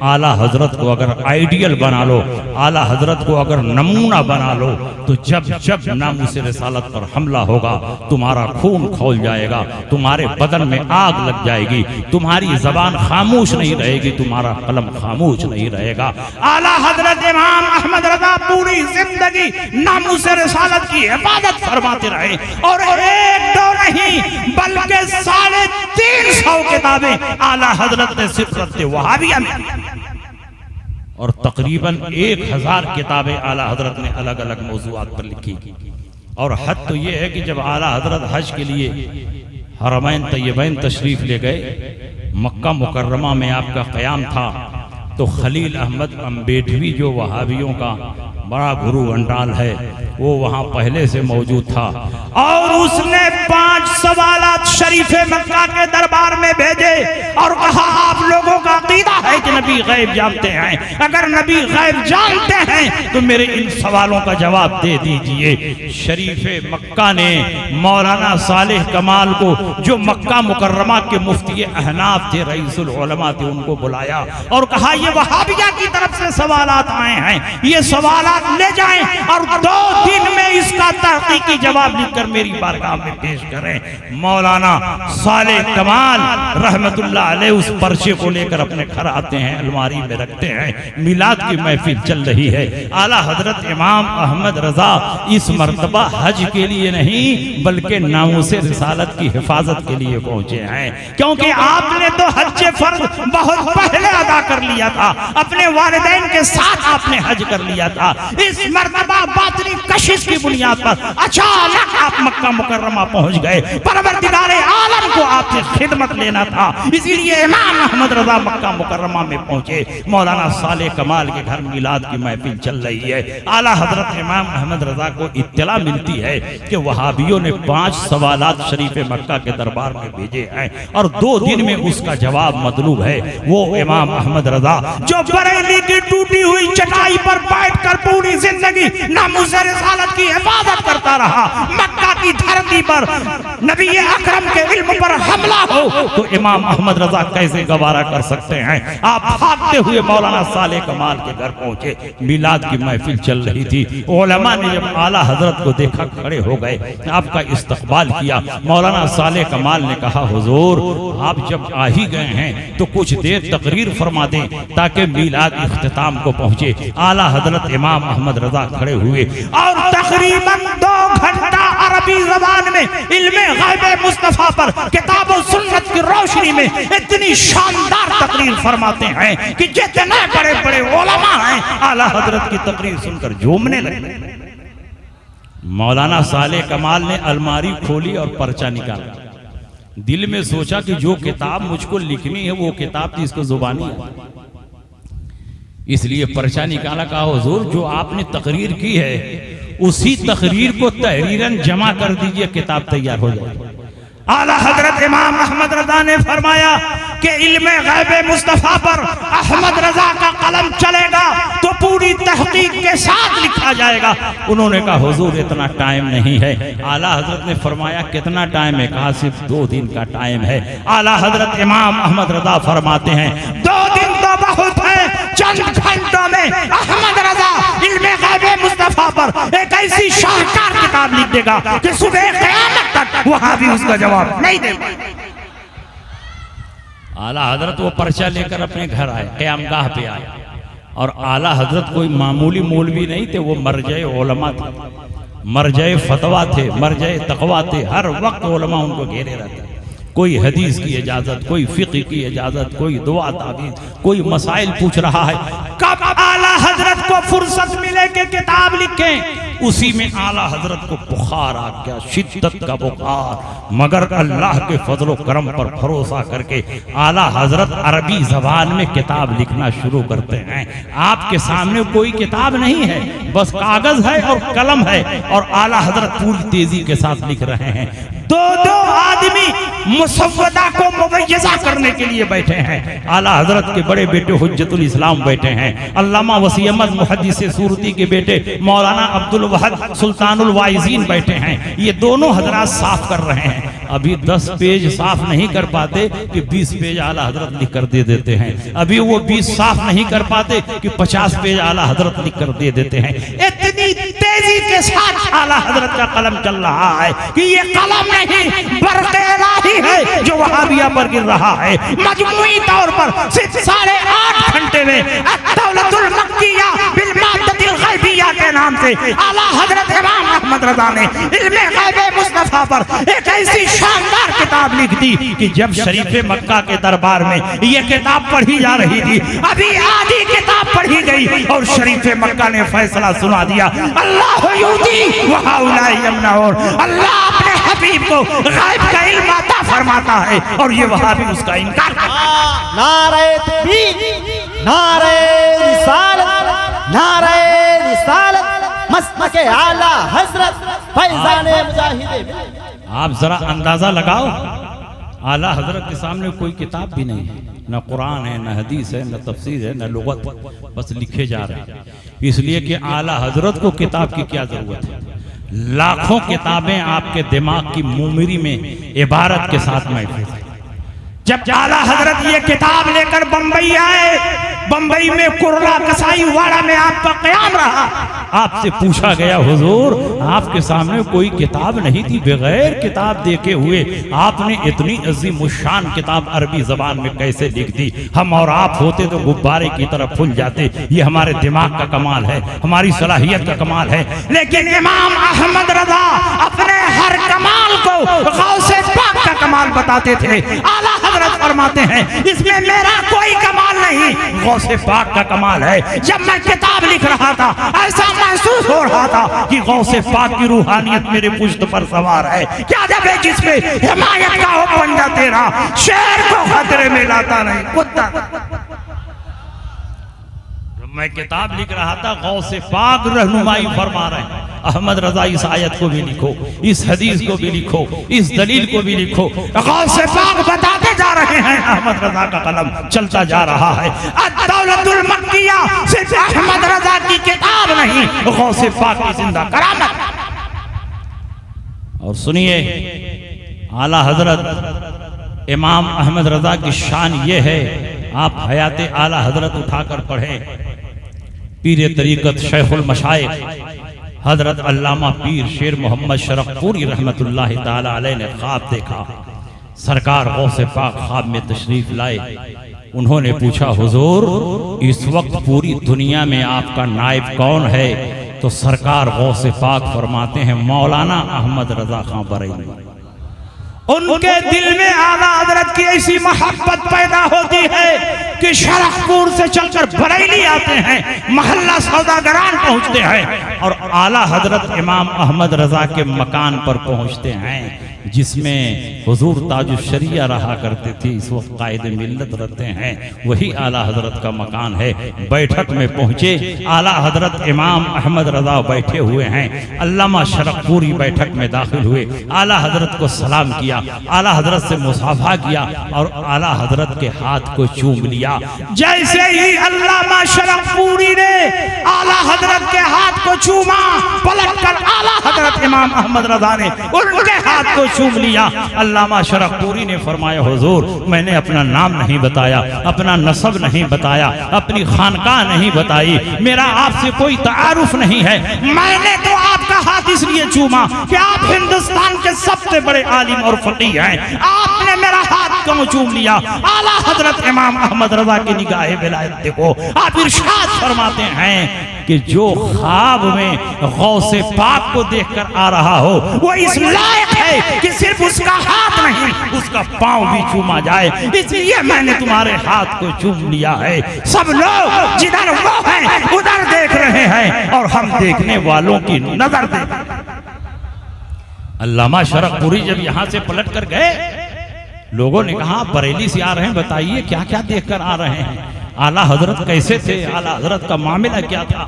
आला हजरत को अगर आइडियल बना लो, आला हजरत को अगर नमूना बना लो, तो जब जब नामूस रिसालत पर हमला होगा तुम्हारा खून खौल जाएगा, तुम्हारे बदन में आग लग जाएगी, तुम्हारी जबान खामोश नहीं रहेगी, तुम्हारा कलम खामोश नहीं रहेगा। आला हजरत इमाम अहमद रजा पूरी जिंदगी नामूस रिसालत की हिफाजत फरमाते रहे और 1-2 नहीं बल्कि 350 किताबें आला हजरत ने सिफरत वहाबिया में और तकरीबन 1000 किताबें आला हजरत ने अलग अलग मौजूआत पर लिखी। और हद तो ये है कि जब आला हजरत हज के लिए हरमैन तैयबैन तशरीफ ले गए, मक्का मुकर्रमा में आपका क़याम था, तो खलील अहमद अम्बेडवी जो वहाबियों का बड़ा गुरु अंडाल है, वो वहां पहले से मौजूद था और उसने 5 सवालात शरीफे मक्का के दरबार में भेजे और कहा आप लोगों का अकीदा है कि नबी गैब जानते हैं, अगर नबी गैब जानते हैं तो मेरे इन सवालों का जवाब दे दीजिए। शरीफे मक्का ने मौलाना सालेह कमाल को, जो मक्का मुकर्रमा के मुफ्ती अहनाफ थे, रईसुल उलमा थे, उनको बुलाया और कहा ये वहाबिया की तरफ से सवालात आए हैं, ये सवालात ले जाएं और 2 दिन में इसका तहकीकी जवाब लिखकर मेरी बारगाह में पेश करें। मौलाना सालेह कमाल रहमतुल्लाह अलैह उस पर्चे को लेकर अपने घर आते हैं, अलमारी में रखते हैं। मिलाद की महफिल चल रही है। आला हजरत इमाम अहमद रजा इस मर्तबा हज के लिए नहीं बल्कि नामूसे रिसालत की हिफाजत के लिए पहुंचे हैं, क्योंकि आपने तो हज फर्ज बहुत पहले अदा कर लिया था, अपने वालिदैन के साथ आपने हज कर लिया था। इस मर्तबा बातनी कशिश की बुनियाद पर अचानक आप मक्का मुकर्रमा पहुंच गए। परवरदिगार आलम को आपसे खिदमत लेना था, इसीलिए इमाम अहमद रजा मक्का मुकर्रमा में पहुंचे। मौलाना सालेह कमाल के घर मिलाद की महफिल चल रही है। आला हजरत इमाम अहमद रजा को इत्तला मिलती है कि वहाबियों ने 5 सवालात शरीफ मक्का के दरबार में भेजे हैं और 2 दिन में उसका जवाब मतलूब है। वो इमाम अहमद रजा जो बरेली की टूटी हुई चटाई पर बैठकर पूरी जिंदगी नामूस रिसालत की हिफाजत करता रहा, मक्का की धरती पर नबी अकरम के इल्म पर हमला हो तो इमाम अहमद रजा कैसे गवारा कर सकते हैं। आप भागते हुए मौलाना सालेह कमाल के घर पहुंचे। मिलाद की महफिल चल रही थी। उलमा ने जब आला हजरत को देखा खड़े हो गए, आपका इस्तकबाल किया। मौलाना सालेह कमाल ने कहा हुजूर आप जब आ ही गए हैं तो कुछ देर तकरीर फरमा दें ताकि मिलाद इख्तिताम को पहुंचे। आला हजरत इमाम अहमद रजा खड़े हुए और तकरीबन 2 घंटा अरबी जबान में इल्मे गैबे मुस्तफा पर किताब और सुन्नत की रोशनी में इतनी शानदार तकरीर फरमाते हैं कि जितने बड़े बड़े उलमा हैं आला हजरत की तकरीर सुनकर झूमने लगे। मौलाना सालेह कमाल ने अलमारी खोली और पर्चा निकाला। दिल में सोचा कि जो किताब मुझको लिखनी है वो किताब थी, इसको जुबानी है, इसलिए पर्चा निकाला। कहा हुजूर जो आपने तकरीर की है उसी तकरीर को तहरीरन जमा कर दीजिए, किताब तैयार हो जाए। आला हजरत इमाम अहमद रजा ने फरमाया कि इल्मे गैबे मुस्तफा पर अहमद रजा का कलम चलेगा तो पूरी तहकीक के साथ लिखा जाएगा। उन्होंने कहा हुजूर इतना टाइम नहीं है। आला हजरत ने फरमाया कितना टाइम है? कहा सिर्फ 2 दिन का टाइम है। आला हजरत इमाम अहमद रजा फरमाते हैं 2 दिन तो बहुत है, चंद घंटों में अहमद रजा इल्मे गैबे मुस्तफा पर एक ऐसी शानदार किताब लिख देगा कि सुबह क़यामत तक वहां भी उसका जवाब नहीं दे। आला हजरत वो पर्चा लेकर अपने घर आए, क़यामगाह पे आए। और आला हजरत कोई मामूली मौलवी नहीं थे, वो मरजे उलमा थे। मरजए फतवा थे, मरजए तकवा थे। हर वक्त उलमा उनको घेरे रहते। कोई हदीस की इजाजत, कोई फिक्र की इजाजत, कोई दुआ ताबीज, कोई मसाइल पूछ रहा है। कब आला हजरत को फुर्सत मिले कि किताब लिखें, उसी में आला हजरत को बुखार आ गया, शिद्दत का बुखार। मगर अल्लाह के फजलो करम पर भरोसा करके आला हजरत अरबी जबान में किताब लिखना शुरू करते हैं। आपके सामने कोई किताब नहीं है, बस कागज है और कलम है, और आला हजरत पूरी तेजी के साथ लिख रहे हैं। दो दो आदमी मुसव्वदा को मुबय्यज़ा करने के लिए बैठे हैं। आला हजरत के बड़े बेटे हुज्जतुल इस्लाम बैठे हैं, अल्लामा वसी अहमद मुहद्दिस सूरती के बेटे मौलाना अब्दुल वहद सुल्तानुल वाइज़ीन बैठे हैं। ये दोनों हजरात साफ कर रहे हैं। अभी 10 पेज साफ नहीं कर पाते कि 20 पेज आला हजरत लिख कर दे देते हैं। अभी वो 20 साफ नहीं कर पाते कि 50 पेज आला हजरत लिख कर दे देते हैं। इतनी तेजी के साथ आला हजरत का कलम चल रहा है कि ये कलम नहीं बरक़े इलाही है जो वहाबिया पर गिर रहा है। मजमूई तौर पर सिर्फ 8.5 घंटे में अद-दौलतुल मक्किया बिल मादतिल गैबिया के नाम से आला हजरत इमाम अहमद रज़ा ने इल्मे गैब मुस्तफा पर एक ऐसी शानदार किताब लिख दी कि जब शरीफ मक्का के दरबार में ये किताब पढ़ी जा रही थी, अभी आधी किताब पढ़ी गई और शरीफ मक्का ने फैसला सुना दिया, अल्लाह युती व हाउला यमनऊन। अल्लाह अपने हबीब को गैब का इल्म अता फरमाता है और ये वहाबी उसका इनकार करता है। नारे तकबीर, नारे रिसालत, नारे रिसालत, मसलके आला हजरत फैजाने मुजाहिद। आप जरा अंदाजा लगाओ, आला हजरत के सामने कोई किताब भी नहीं है, न कुरान है, न हदीस है, न तफसीर है, न लुगत, बस लिखे जा रहे हैं। इसलिए कि आला हजरत को किताब की क्या जरूरत है। लाखों किताबें आपके दिमाग की मुमरी में इबारत के साथ महफूज है। जब आला हजरत ये किताब लेकर बंबई आए, बंबई में कुर्ला कसाई वाड़ा में आपका क़याम रहा। आपसे पूछा गया, हुजूर आपके सामने कोई किताब नहीं थी, बगैर किताब देखे हुए आपने इतनी अज़ीमुश्शान किताब अरबी ज़बान में कैसे लिख दी। हम और आप होते तो गुब्बारे की तरफ फूल जाते। ये हमारे दिमाग का कमाल है, हमारी सलाहियत का कमाल है। लेकिन इमाम अहमद रज़ा अपने हर कमाल को गौसे पाक का कमाल बताते थे। आला हजरत फरमाते हैं, इसमें मेरा कोई कमाल नहीं, गौसे पाक का कमाल है। जब मैं किताब लिख रहा था, ऐसा महसूस हो रहा था कि गौसे पाक की रूहानियत मेरे पुश्त पर सवार है। क्या जब है जिसमें हिमायत का हो पंजा तेरा, शेर को खतरे में लाता नहीं कुत्ता। मैं किताब लिख रहा था, गौसे पाक रहनुमाई फरमा रहे हैं, अहमद रजा इस आयत को भी लिखो, इस हदीस को भी लिखो, इस दलील को भी लिखो। गौसे पाक बताते जा रहे हैं, अहमद रजा का कलम चलता जा रहा है। अद-दौलतुल मक्किया सिर्फ अहमद रजा की किताब नहीं, गौसे पाक की जिंदा करामत। और सुनिए, आला हजरत इमाम अहमद रजा की शान ये है, आप हयाते आला हजरत उठाकर पढ़ें। पीर तरीकत शेखुल मशाइख हजरत अल्लामा पीर शेर मोहम्मद शरफपुरी रहमतुल्लाह ताला अलैह ने ख्वाब देखा। सरकार गौसे पाक ख्वाब में तशरीफ लाए। उन्होंने पूछा, हुजूर इस वक्त पूरी दुनिया में आपका नायब कौन है? तो सरकार गौसे पाक फरमाते हैं, मौलाना अहमद रजा खां बरेलवी। उनके दिल में आला हजरत की ऐसी मोहब्बत पैदा होती है कि शरफपुर से चलकर बरेली आते हैं, महल्ला सौदागरान पहुंचते हैं और आला हजरत इमाम अहमद रजा के मकान पर पहुंचते हैं, जिसमें हुजूर ताजुश्शरिया रहा करते थे। इस वक्त कायद मिल्लत रहते हैं, वही आला हजरत का मकान है। बैठक में पहुंचे, आला हजरत इमाम अहमद रजा बैठे हुए हैं। अल्लामा शरफपुरी बैठक में दाखिल हुए, आला हजरत को सलाम किया, आला हजरत से मुसाफा किया और आला हजरत के हाथ को चूम लिया। जैसे ही अल्लामा शरफपुरी ने आला हजरत के हाथ को चूमा, पलटकर आला हजरत इमाम अहमद रजा ने उनके हाथ को चूम लिया। अल्लामा शरफपुरी ने फरमाया, हुजूर मैंने अपना नाम नहीं बताया, अपना नसब नहीं बताया, अपनी खानकाह नहीं बताई, मेरा आपसे कोई तारुफ नहीं है। मैंने तो आपका हाथ इसलिए चूमा कि आप हिंदुस्तान के सबसे बड़े आलिम और फकीह हैं। आपने मेरा हाथ क्यों चूम लिया? आला हजरत इमाम अहमद रजा की निगाहे विलायत देखो। आप इरशाद फरमाते हैं कि जो ख्वाब में गौसे पाक को देखकर आ रहा हो वो इस लायक है कि सिर्फ उसका हाथ नहीं उसका पांव भी चूमा जाए, इसलिए मैंने तुम्हारे हाथ को चूम लिया है। सब लोग जिधर वो हैं उधर देख रहे हैं और हम देखने वालों की नजर देख। अल्लामा शरफपुरी जब यहां से पलट कर गए, लोगों ने कहा बरेली से आ रहे हैं, बताइए क्या क्या देखकर आ रहे हैं, आला हजरत कैसे थे, आला हजरत का मामला क्या था।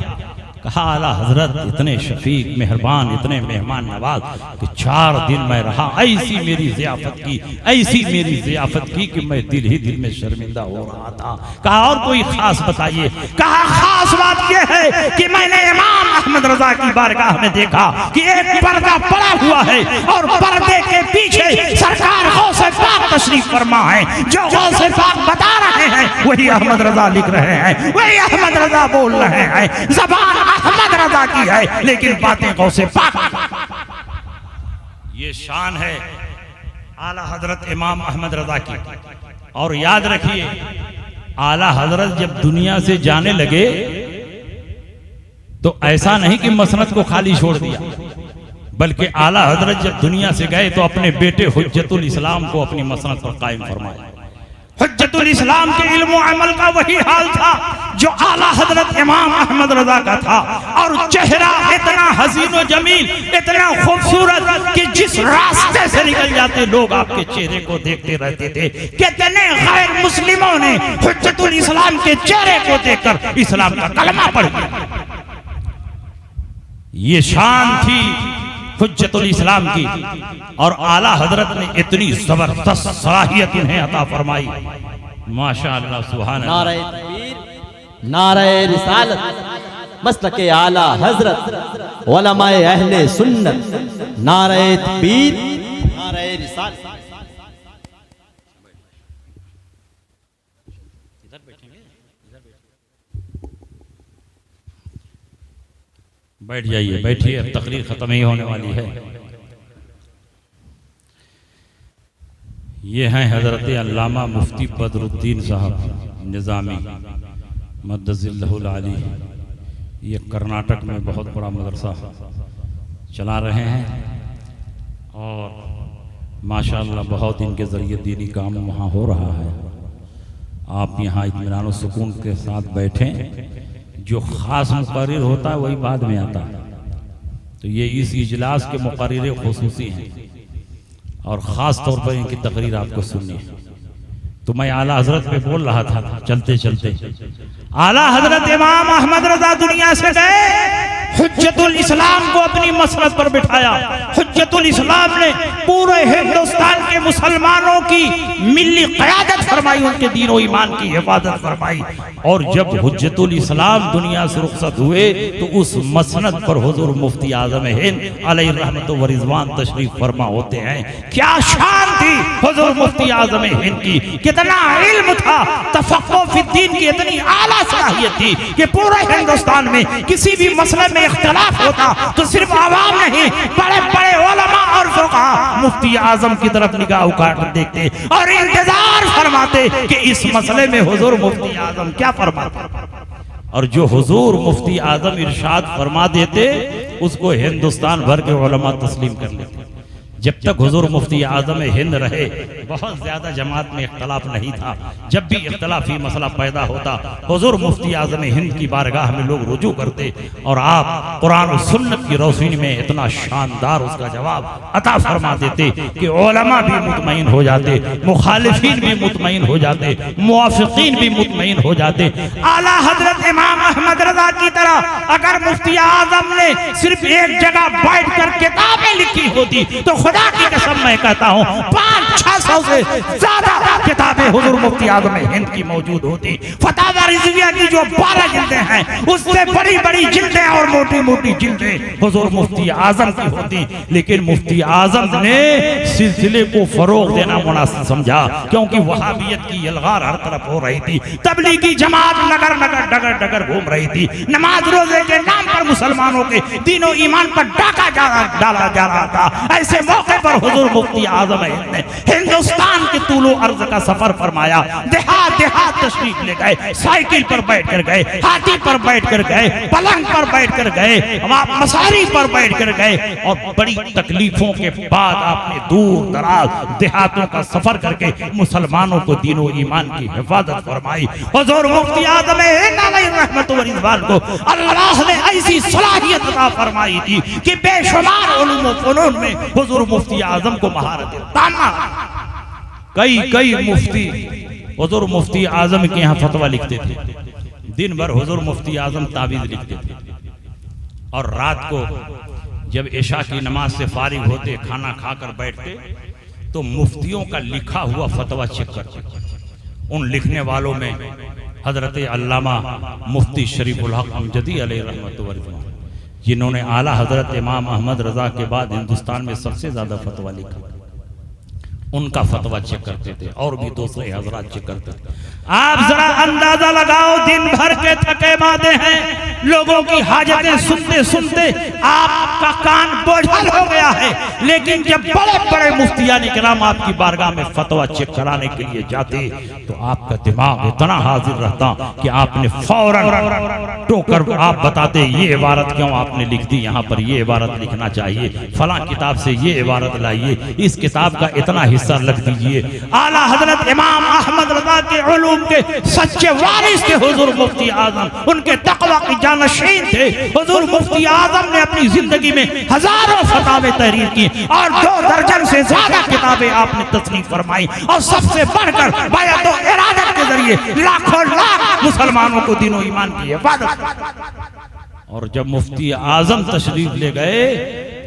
कहा आला हजरत इतने शफीक मेहरबान, इतने मेहमान नवाज कि 4 दिन मैं रहा, ऐसी मेरी ज़ियाफत की कि मैं दिल ही दिल में शर्मिंदा हो रहा था। कहा और कोई खास बताइए। कहा खास बात यह है कि मैंने इमाम अहमद रजा की बारगाह में देखा कि एक पर्दा पड़ा हुआ है और पर्दे के पीछे सरकार गौसे पाक तशरीफ फरमा है। जो गौसे पाक बता रहे हैं वही अहमद रजा लिख रहे हैं, वही अहमद रजा बोल रहे हैं। जबान अहमद रजा की है लेकिन बातें गौसे पाक। ये शान है आला हजरत इमाम अहमद रजा की। और याद रखिए आला हजरत जब दुनिया से जाने लगे तो ऐसा नहीं कि मसनद को खाली छोड़ दिया, बल्कि आला हजरत जब दुनिया से गए तो अपने बेटे हुज्जतुल इस्लाम को अपनी मसनद पर कायम फरमाया। हुज्जतुल इस्लाम के इल्म व अमल का वही हाल था जो आला हजरत इमाम अहमद रजा का था। और चेहरा इतना हसीन व जमील, इतना खूबसूरत कि जिस रास्ते से निकल जाते लोग आपके चेहरे को देखते रहते थे। कितने गैर मुस्लिमों ने हुज्जतुल इस्लाम के चेहरे को देखकर इस्लाम का कलमा पढ़ लिया। ये शान थी हुज्जतुल इस्लाम की और आला हजरत ने इतनी जबरदस्त सलाहियत इन्हें अता फरमाई। माशाअल्लाह सुभान अल्लाह। नारे तकबीर, नारे रिसालत, मसलके आला हजरत, उलमाए अहले सुन्नत, नारे तकबीर, नारे रिसालत। बैठ जाइए, बैठिए, अब तकरीर खत्म ही होने वाली है। ये हैं हजरत अल्लामा मुफ्ती बदरुद्दीन साहब निज़ामी मद्दज़िल्लहुल आली। ये कर्नाटक में बहुत बड़ा मदरसा चला रहे हैं और माशाअल्लाह बहुत इनके ज़रिए दीनी काम वहाँ हो रहा है। आप यहाँ इत्मीनान व सुकून के साथ बैठें। जो ख़ास मुक़र्रिर होता है वही बाद में आता है, तो ये इस इजलास के मुक़र्रिर खुसूसी हैं और ख़ास तौर पर इनकी तकरीर आपको सुननी है। तो मैं आला हजरत पे बोल रहा था चलते चलते, आला हजरत इमाम अहमद रजा दुनिया से गए, हुज्जतुल इस्लाम को अपनी मसनद पर बिठाया। हुज्जतुल इस्लाम ने पूरे हिंदुस्तान के मुसलमानों की मिल्ली क़यादत फरमाई, उनके दीन और ईमान की हिफाजत फरमाई। और जब हुज्जतुल इस्लाम दुनिया से रुखसत हुए तो उस मसनद पर हुजूर मुफ्ती आज़म हिंद अलैहि रहमत व रिज़वान तशरीफ फरमा होते हैं। क्या शान थी हुजूर मुफ्ती आज़म हिंद की, कितना इल्म था, तफक्कुह फिद्दीन की इतनी आला सलाहियत थी कि पूरे हिंदुस्तान में किसी भी मसले में इख्तिलाफ होता तो सिर्फ आवाम नहीं, बड़े बड़े उलमा और फुक़हा मुफ्ती आज़म की तरफ निगाह उठाकर देखते और इंतजार फरमाते कि इस मसले में हुजूर मुफ्ती आज़म क्या फरमाते। और जो हुजूर मुफ्ती आज़म इरशाद फरमा देते उसको हिंदुस्तान भर के उलमा तस्लीम कर लेते। जब तक हुजूर मुफ्ती आज़म हिंद रहे बहुत ज़्यादा जमात में इख्तलाफ नहीं था। जब भी इख्तलाफी मसला पैदा होता हुजूर मुफ्ती आज़म हिंद की बारगाह में लोग रुजू करते और आप कुरान और सुन्नत की रोशनी में इतना शानदार उसका जवाब अता फरमा देते कि उलमा भी मुतमईन हो जाते, मुखालिफीन भी मुतमईन हो जाते, मुवाफिकीन भी मुतमईन हो जाते। आला हजरत इमाम अहमद रजा की तरह अगर मुफ्ती आज़म ने सिर्फ एक जगह बैठ कर किताबें लिखी होती तो खुदा की कसम मैं कहता हूँ 500-600 से ज्यादा किताबें हुजूर मुफ्ती आज़म हिंद की मौजूद होती। फतावा रिज़विया की जो 12 जिल्दें हैं उससे बड़ी बड़ी जिल्दें और मोटी मोटी जिल्दें हुजूर मुफ्ती आज़म की होती। लेकिन मुफ्ती आज़म ने सिलसिले को फरोग देना मुनासिब समझा, क्योंकि वहाबियत की यलगार हर तरफ हो रही थी, तबलीगी जमात नगर नगर डगर डगर घूम रही रही थी। नमाज रोजे के नाम पर मुसलमानों के दीनों ईमान पर डाका डाला जा रहा था। ऐसे मौके पर हुजूर मुफ्ती आजम ने हिंदुस्तान के तूलो अर्ज का सफर फरमाया। देहात देहात तशरीफ ले गए, साइकिल पर बैठ कर गए, हाथी पर बैठ कर गए, पलंग पर बैठ कर गए, मसारी पर बैठ कर गए और बड़ी तकलीफों के बाद आपने दूर दराज देहातों का सफर करके मुसलमानों को दीनों ईमान की हिफाजत फरमाई। हुजूर मुफ्ती आजम रहमत व रिज़वान को अल्लाह ने ऐसी सलाहियत अता फरमाई थी कि बेशुमार उलूम व फनून में हुजूर मुफ्ती आजम को महारत तामा। कई मुफ्ती हुजूर मुफ्ती आजम के यहाँ फतवा लिखते थे। दिन भर हुजूर मुफ्ती आजम तावीज़ लिखते थे और रात को जब इशा की नमाज से फारिग होते, खाना खाकर बैठते तो मुफ्तियों का लिखा हुआ फतवा चेक करते। उन लिखने वालों में हजरत अल्लामा मुफ्ती शरीफुल हक अमजदी अलैहि रहमत व रिज़वान, जिन्होंने आला हजरत इमाम अहमद रजा के बाद हिंदुस्तान में सबसे ज्यादा फतवा लिखा, उनका फतवा चेक करते थे और भी दूसरे हजरात चेक करते थे। आप जरा अंदाजा लगाओ, दिन भर के थके मादे हैं, लोगों की हाजतें सुनते सुनते आपका कान बोझल हो गया है, लेकिन जब बड़े बड़े मुफ्तियान किराम आपकी बारगाह में फतवा चेक कराने के लिए जाते तो आपका दिमाग इतना हाजिर रहता कि आपने फौरन टोकर आप बताते ये इबारत क्यों आपने लिख दी, यहाँ पर ये इबारत लिखना चाहिए, फलां किताब से ये इबारत लाइए, इस किताब का इतना हिस्सा लग दीजिए। आला हजरत इमाम अहमद रजा के उलूम के सच्चे वारिस थे हुजूर मुफ्ती आजम, उनके तक़वा की जानशीन थे। हुजूर मुफ्ती आजम ने अपनी जिंदगी में हजारों फतावे तहरीर की और 2 दर्जन से ज्यादा किताबें आपने तस्नीफ फरमाई और सबसे बढ़कर बायत व इरादत के जरिए लाखों लाख मुसलमानों को दीनों ईमान की हिफाजत। और जब मुफ्ती आजम तशरीफ ले गए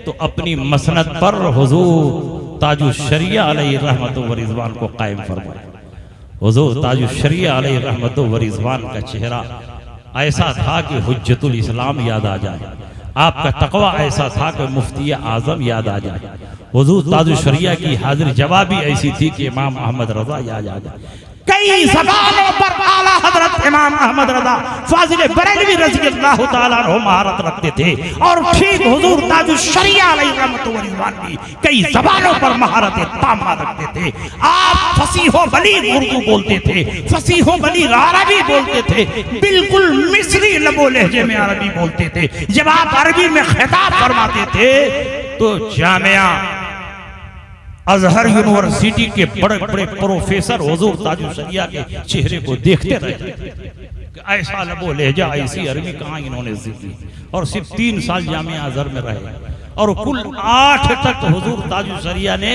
तो अपनी मसनद पर हुजूर ताजु शरिया अलैहि रहमत व रिज़वान को कायम फरमाया। हुजूर ताजु शरिया अलैहि रहमत व रिज़वान का चेहरा ऐसा था कि हुज्जतुल इस्लाम याद आ जाए, आपका तक़वा ऐसा था कि मुफ्ती आजम याद आ जाए, हुजूर ताजु शरिया की हाजिर जवाबी ऐसी थी कि इमाम अहमद रजा याद आ जाए। कई ज़बानों पर आला हजरत इमाम अहमद रजा फाजिल बरेलवी रज़ी अल्लाह तआला अन्हु महारत रखते थे और ठीक हुजूर ताजु शरिया अलैहि रहमत व रिज़वान भी कई ज़बानों पर महारत तामा रखते थे। आप फसीहो बलीग उर्दू बोलते थे, फसीहो बलीग अरबी बोलते थे, बिल्कुल मिस्री लबो लहजे में अरबी बोलते थे। जब आप अरबी में खिताब फरमाते थे तो जामिया अजहर यूनिवर्सिटी के बड़े बड़े प्रोफेसर हुजूर ताजु शरिया के चेहरे को देखते रहते। ऐसा लबो लहजा ऐसी अरबी कहाँ इन्होंने सीखी। और सिर्फ 3 साल जामिया अजहर में रहे और कुल 8 तक हुजूर ताजु शरिया ने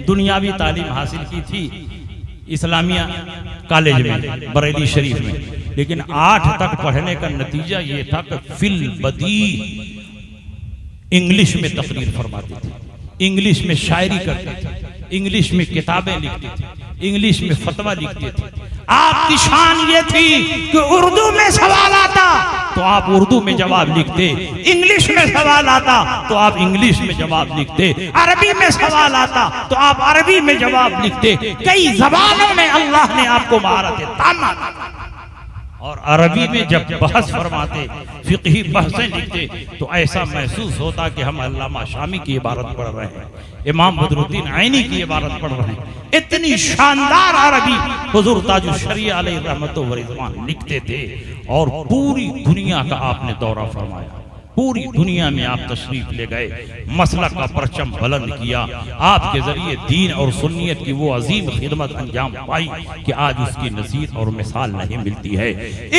दुनियावी तालीम हासिल की थी इस्लामिया कॉलेज में बरेली शरीफ में, लेकिन 8 तक पढ़ने का नतीजा ये था कि फिल बदी इंग्लिश में तकरीर फरमाते थे, इंग्लिश में शायरी करते थे, इंग्लिश में किताबें लिखते थे, इंग्लिश में फतवा लिखते थे। आपकी शान ये थी कि उर्दू में सवाल आता तो आप उर्दू में जवाब लिखते, इंग्लिश में सवाल आता तो आप इंग्लिश में जवाब लिखते, अरबी में सवाल आता तो आप अरबी में जवाब लिखते। कई ज़बानों में अल्लाह ने आपको महारत तामा। और अरबी में जब बहस फरमाते, फिक़ही बहसें लिखते तो ऐसा महसूस होता कि हम अल्लामा शामी की इबारत पढ़ रहे हैं, इमाम बदरुद्दीन आइनी की इबारत पढ़ रहे हैं। इतनी शानदार अरबी हुजूर ताजु शरिया अलैहि रहमत व रिज़वान लिखते थे। और पूरी दुनिया का आपने दौरा फरमाया, पूरी दुनिया में आप तशरीफ ले गए, मसलक का परचम बुलंद किया, आपके जरिए दीन और सुन्नियत की वो अजीम खिदमत अंजाम पाई कि आज उसकी नज़ीर और मिसाल नहीं मिलती है।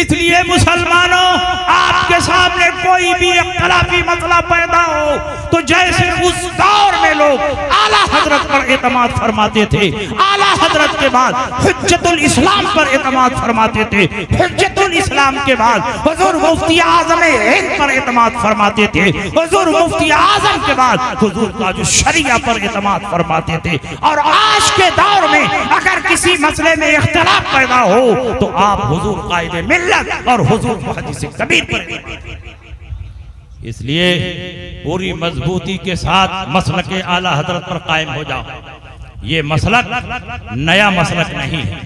इसलिए मुसलमानों, आपके सामने कोई भी इख्तिलाफी मसला पैदा हो तो जैसे उस दौर में लोग आला हजरत पर एतमाद फरमाते थे, आला हजरत के बाद हुज्जतुल इस्लाम पर एतमाद फरमाते थे, हुज्जतुल इस्लाम के बाद हुजूर मुफ्ती आज़म हिंद पर एतमाद फरमाते थे, हुजूर मुफ्ती आज़म के बाद हुजूर ताजु शरिया पर एतमाद फरमाते थे। और आज के दौर में अगर किसी मसले में इख्तिलाफ पैदा हो तो आप हुजूर कायदे मिल्लत और हुजूर मुहद्दिस कबीर पर। इसलिए पूरी मजबूती के साथ मसलक आला हजरत पर कायम हो जाओ। ये मसलक नया मसलक नहीं है,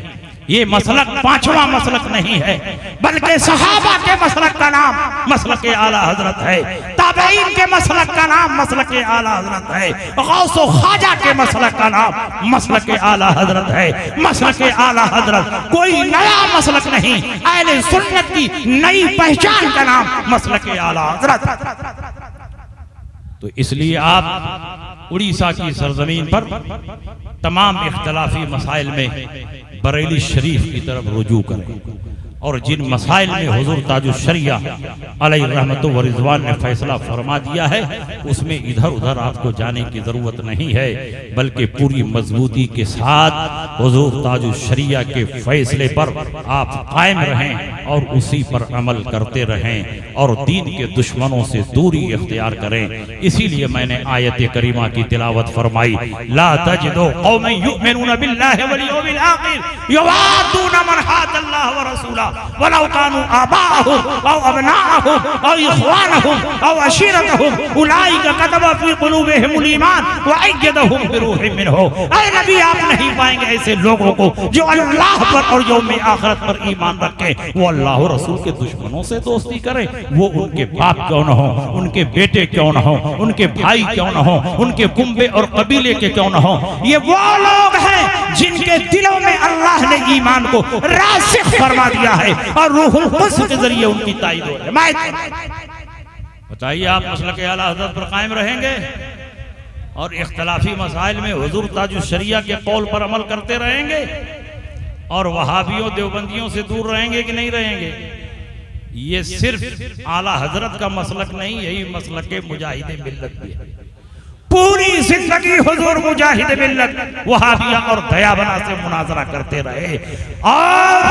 ये मसलक पांचवा मसलक नहीं है, बल्कि सहाबा के मसलक का नाम मसलक आला हजरत है, ताबईन के मसलक का नाम मसलक आला हजरत है, गौस व ख्वाजा के मसलक का नाम मसलक आला हजरत है। मसलक आला हजरत कोई नया मसलक नहीं, अहले सुन्नत की नई पहचान का नाम मसलक आला हजरत। तो इसलिए आप उड़ीसा की सरजमीन पर तमाम इख्तलाफी मसाइल में बरेली शरीफ की तरफ रुजू करें, और जिन मसाइल में हुजूर ताजुल शरिया अलैहि रहमतु व रिज़वान ने फैसला फरमा दिया है उसमें इधर उधर आपको जाने की जरूरत नहीं है, बल्कि पूरी मजबूती के साथ हुजूर ताजुल शरिया के फैसले पर आप कायम रहें और उसी पर अमल करते रहें और दीन के दुश्मनों से दूरी इख्तियार करें। इसीलिए मैंने आयत करीमा की तिलावत फरमाई, ला तजिदु कौमन युमिनून बिल्लाहि वल यौमिल आखिर युवादून मन हादल्लाह व रसूला वलौ कानू आबाअहुम औ अबनाअहुम औ इख्वानहुम औ अशीरतहुम उलाइका कतबा फी कुलूबिहिमुल ईमान व अय्यदहुम बिरूहिम मिनहु। ऐ नबी, आप नहीं पाएंगे ऐसे लोगों को जो अल्लाह पर और यौम आखिरत पर ईमान रखे, वो अल्लाह और रसूल के दुश्मनों से दोस्ती करे, वो उनके बाप क्यों न हो, उनके बेटे क्यों न हो, उनके भाई क्यों न हो, उनके कुंबे और कबीले के क्यों न हो। ये वो लोग हैं जिनके दिलों में अल्लाह ने ईमान को रासिख फरमा दिया है और रूहुल कुद्स के जरिए उनकी ताईद हो रही है। बताइए, आप मसलक आला हज़रत पर कायम रहेंगे और इख्तलाफी मसाइल में हुजूर ताजुल शरिया के कौल पर अमल करते रहेंगे और वहाबियों देवबंदियों से दूर रहेंगे कि नहीं रहेंगे? ये सिर्फ आला हजरत का मसलक नहीं, यही मसलक मुजाहिद मिल्लत भी है। पूरी जिंदगी हुजूर मुजाहिद मिल्लत वहाबिया और दयाबना से मुनाजरा करते रहे, और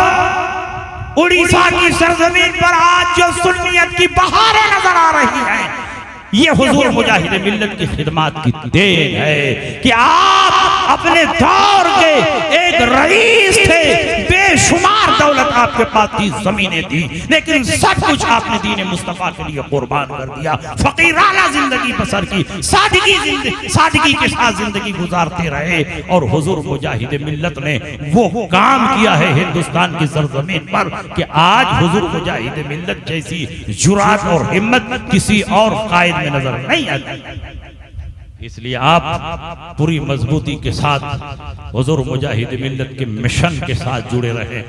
उड़ीसा की सरजमीन पर आज जो सुन्नियत की बहारें नजर आ रही हैं, ये हुजूर मुजाहिद मिल्लत की खिदमत की देन है कि आप अपने दौर के एक रईस थे, बेशुमार दौलत आपके पास थी, जमीनें थी, लेकिन सब कुछ आपने दीन मुस्तफा के लिए कुर्बान कर दिया, फकीराना जिंदगी बसर की, सादगी के साथ जिंदगी गुजारते रहे, और हुजूर मुजाहिद मिल्लत ने वो काम किया है हिंदुस्तान की सरजमीन पर कि आज हुजूर मुजाहिद मिल्लत जैसी जुरात और हिम्मत किसी और कायद में नजर नहीं आती। इसलिए आप पूरी मजबूती के साथ हुजूर मुजाहिद मिल्लत के मिशन के साथ जुड़े रहें,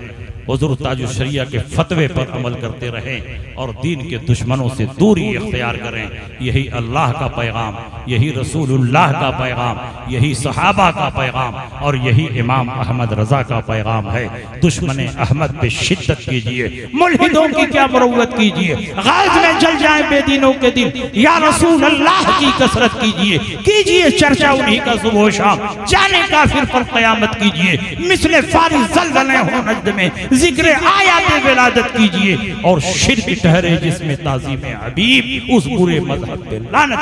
हुजूर ताजुल शरिया के फतवे पर अमल करते रहें और दीन के दुश्मनों से दूरी इख्तियार करें। यही अल्लाह का पैगाम, यही रसूलुल्लाह का पैगाम, यही सहाबा का पैगाम और यही इमाम अहमद रजा का पैगाम है। दुश्मन अहमद पे शिद्दत कीजिए, मुल्हिदों की क्या मुरव्वत कीजिए, गाज में जल जाए बेदीनों के दिल, या रसूल अल्लाह की कसरत कीजिए चर्चा उन्हीं का सुबह शाम, जाने काफिर पर क़यामत कीजिए, मिसले फारिज़ ज़लज़ले हो नज्द में जिक्र आयात विलादत कीजिए, और शिर्क ठहरे जिसमें ताज़ीम हबीब उस बुरे मज़हब पे लानत।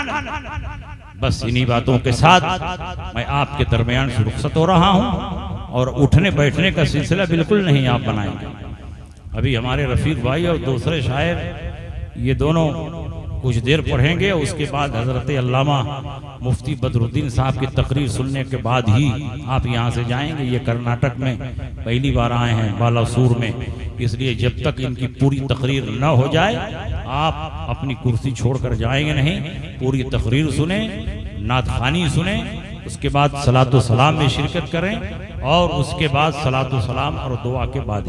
बस इन्हीं बातों के साथ मैं आपके दरमियान से रुखसत हो रहा हूँ, और उठने बैठने का सिलसिला बिल्कुल नहीं आप बनाएंगे। अभी हमारे रफीक भाई और दूसरे शायर ये दोनों कुछ देर पढ़ेंगे, उसके बाद हजरत अल्लामा मुफ्ती बदरुद्दीन साहब की तकरीर सुनने के बाद ही आप यहाँ से जाएंगे। ये कर्नाटक में पहली बार आए हैं, बालासूर में, इसलिए जब तक इनकी पूरी तकरीर न हो जाए आप अपनी कुर्सी छोड़कर जाएंगे नहीं। पूरी तकरीर सुने, नात-खानी सुने, उसके बाद सलातो सलाम में शिरकत करें, और उसके बाद सलातो सलाम और दुआ के बाद